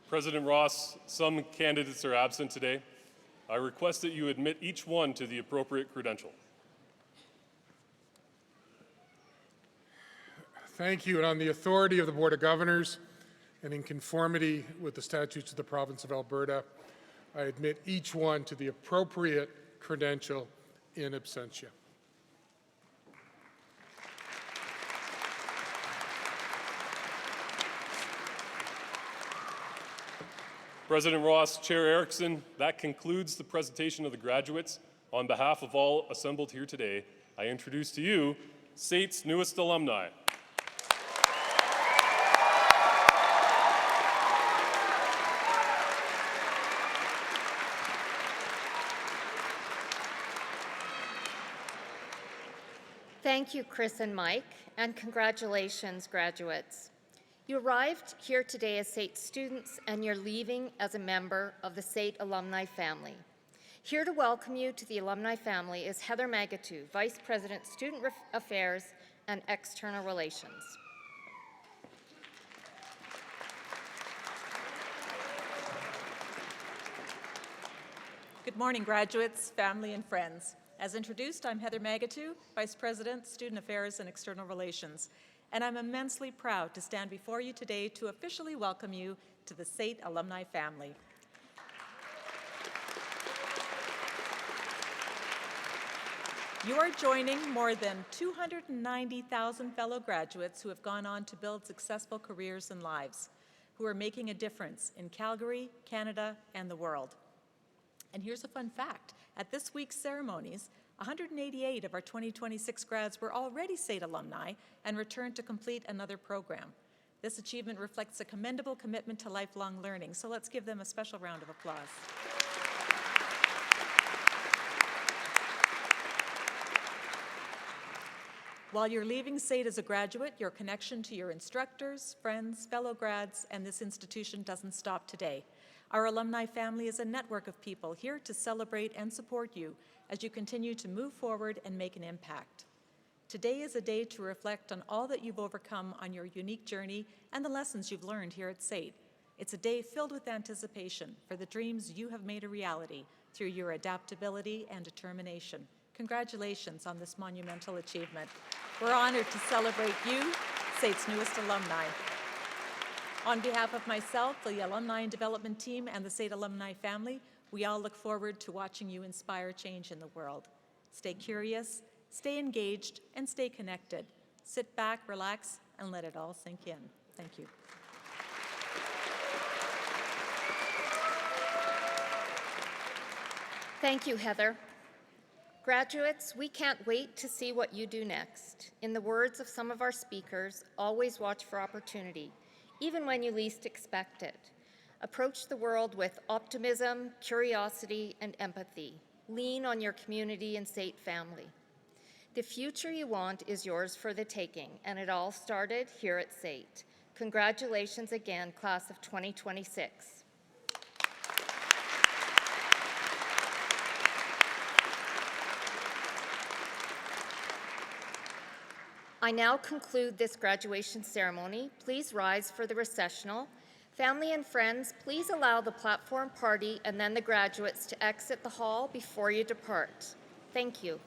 President Ross, some candidates are absent today. I request that you admit each one to the appropriate credential. Thank you, and on the authority of the Board of Governors and in conformity with the statutes of the province of Alberta, I admit each one to the appropriate credential in absentia. President Ross, Chair Erickson, that concludes the presentation of the graduates. On behalf of all assembled here today, I introduce to you SAIT's newest alumni. Thank you, Chris and Mike, and congratulations, graduates. You arrived here today as SAIT students, and you're leaving as a member of the SAIT alumni family. Here to welcome you to the alumni family is Heather Magatu, Vice President, Student Affairs and External Relations. Good morning, graduates, family, and friends. As introduced, I'm Heather Magatu, Vice President, Student Affairs and External Relations, and I'm immensely proud to stand before you today to officially welcome you to the SAIT alumni family. You are joining more than 290,000 fellow graduates who have gone on to build successful careers and lives, who are making a difference in Calgary, Canada, and the world. And here's a fun fact. At this week's ceremonies, 188 of our 2026 grads were already SAIT alumni and returned to complete another program. This achievement reflects a commendable commitment to lifelong learning, so let's give them a special round of applause. While you're leaving SAIT as a graduate, your connection to your instructors, friends, fellow grads, and this institution doesn't stop today. Our alumni family is a network of people here to celebrate and support you as you continue to move forward and make an impact. Today is a day to reflect on all that you've overcome on your unique journey and the lessons you've learned here at SAIT. It's a day filled with anticipation for the dreams you have made a reality through your adaptability and determination. Congratulations on this monumental achievement. We're honored to celebrate you, SAIT's newest alumni. On behalf of myself, the Alumni and Development Team, and the SAIT alumni family, we all look forward to watching you inspire change in the world. Stay curious, stay engaged, and stay connected. Sit back, relax, and let it all sink in. Thank you. Thank you, Heather. Graduates, we can't wait to see what you do next. In the words of some of our speakers, always watch for opportunity, even when you least expect it. Approach the world with optimism, curiosity, and empathy. Lean on your community and SAIT family. The future you want is yours for the taking, and it all started here at SAIT. Congratulations again, class of 2026. I now conclude this graduation ceremony. Please rise for the recessional. Family and friends, please allow the platform party and then the graduates to exit the hall before you depart. Thank you.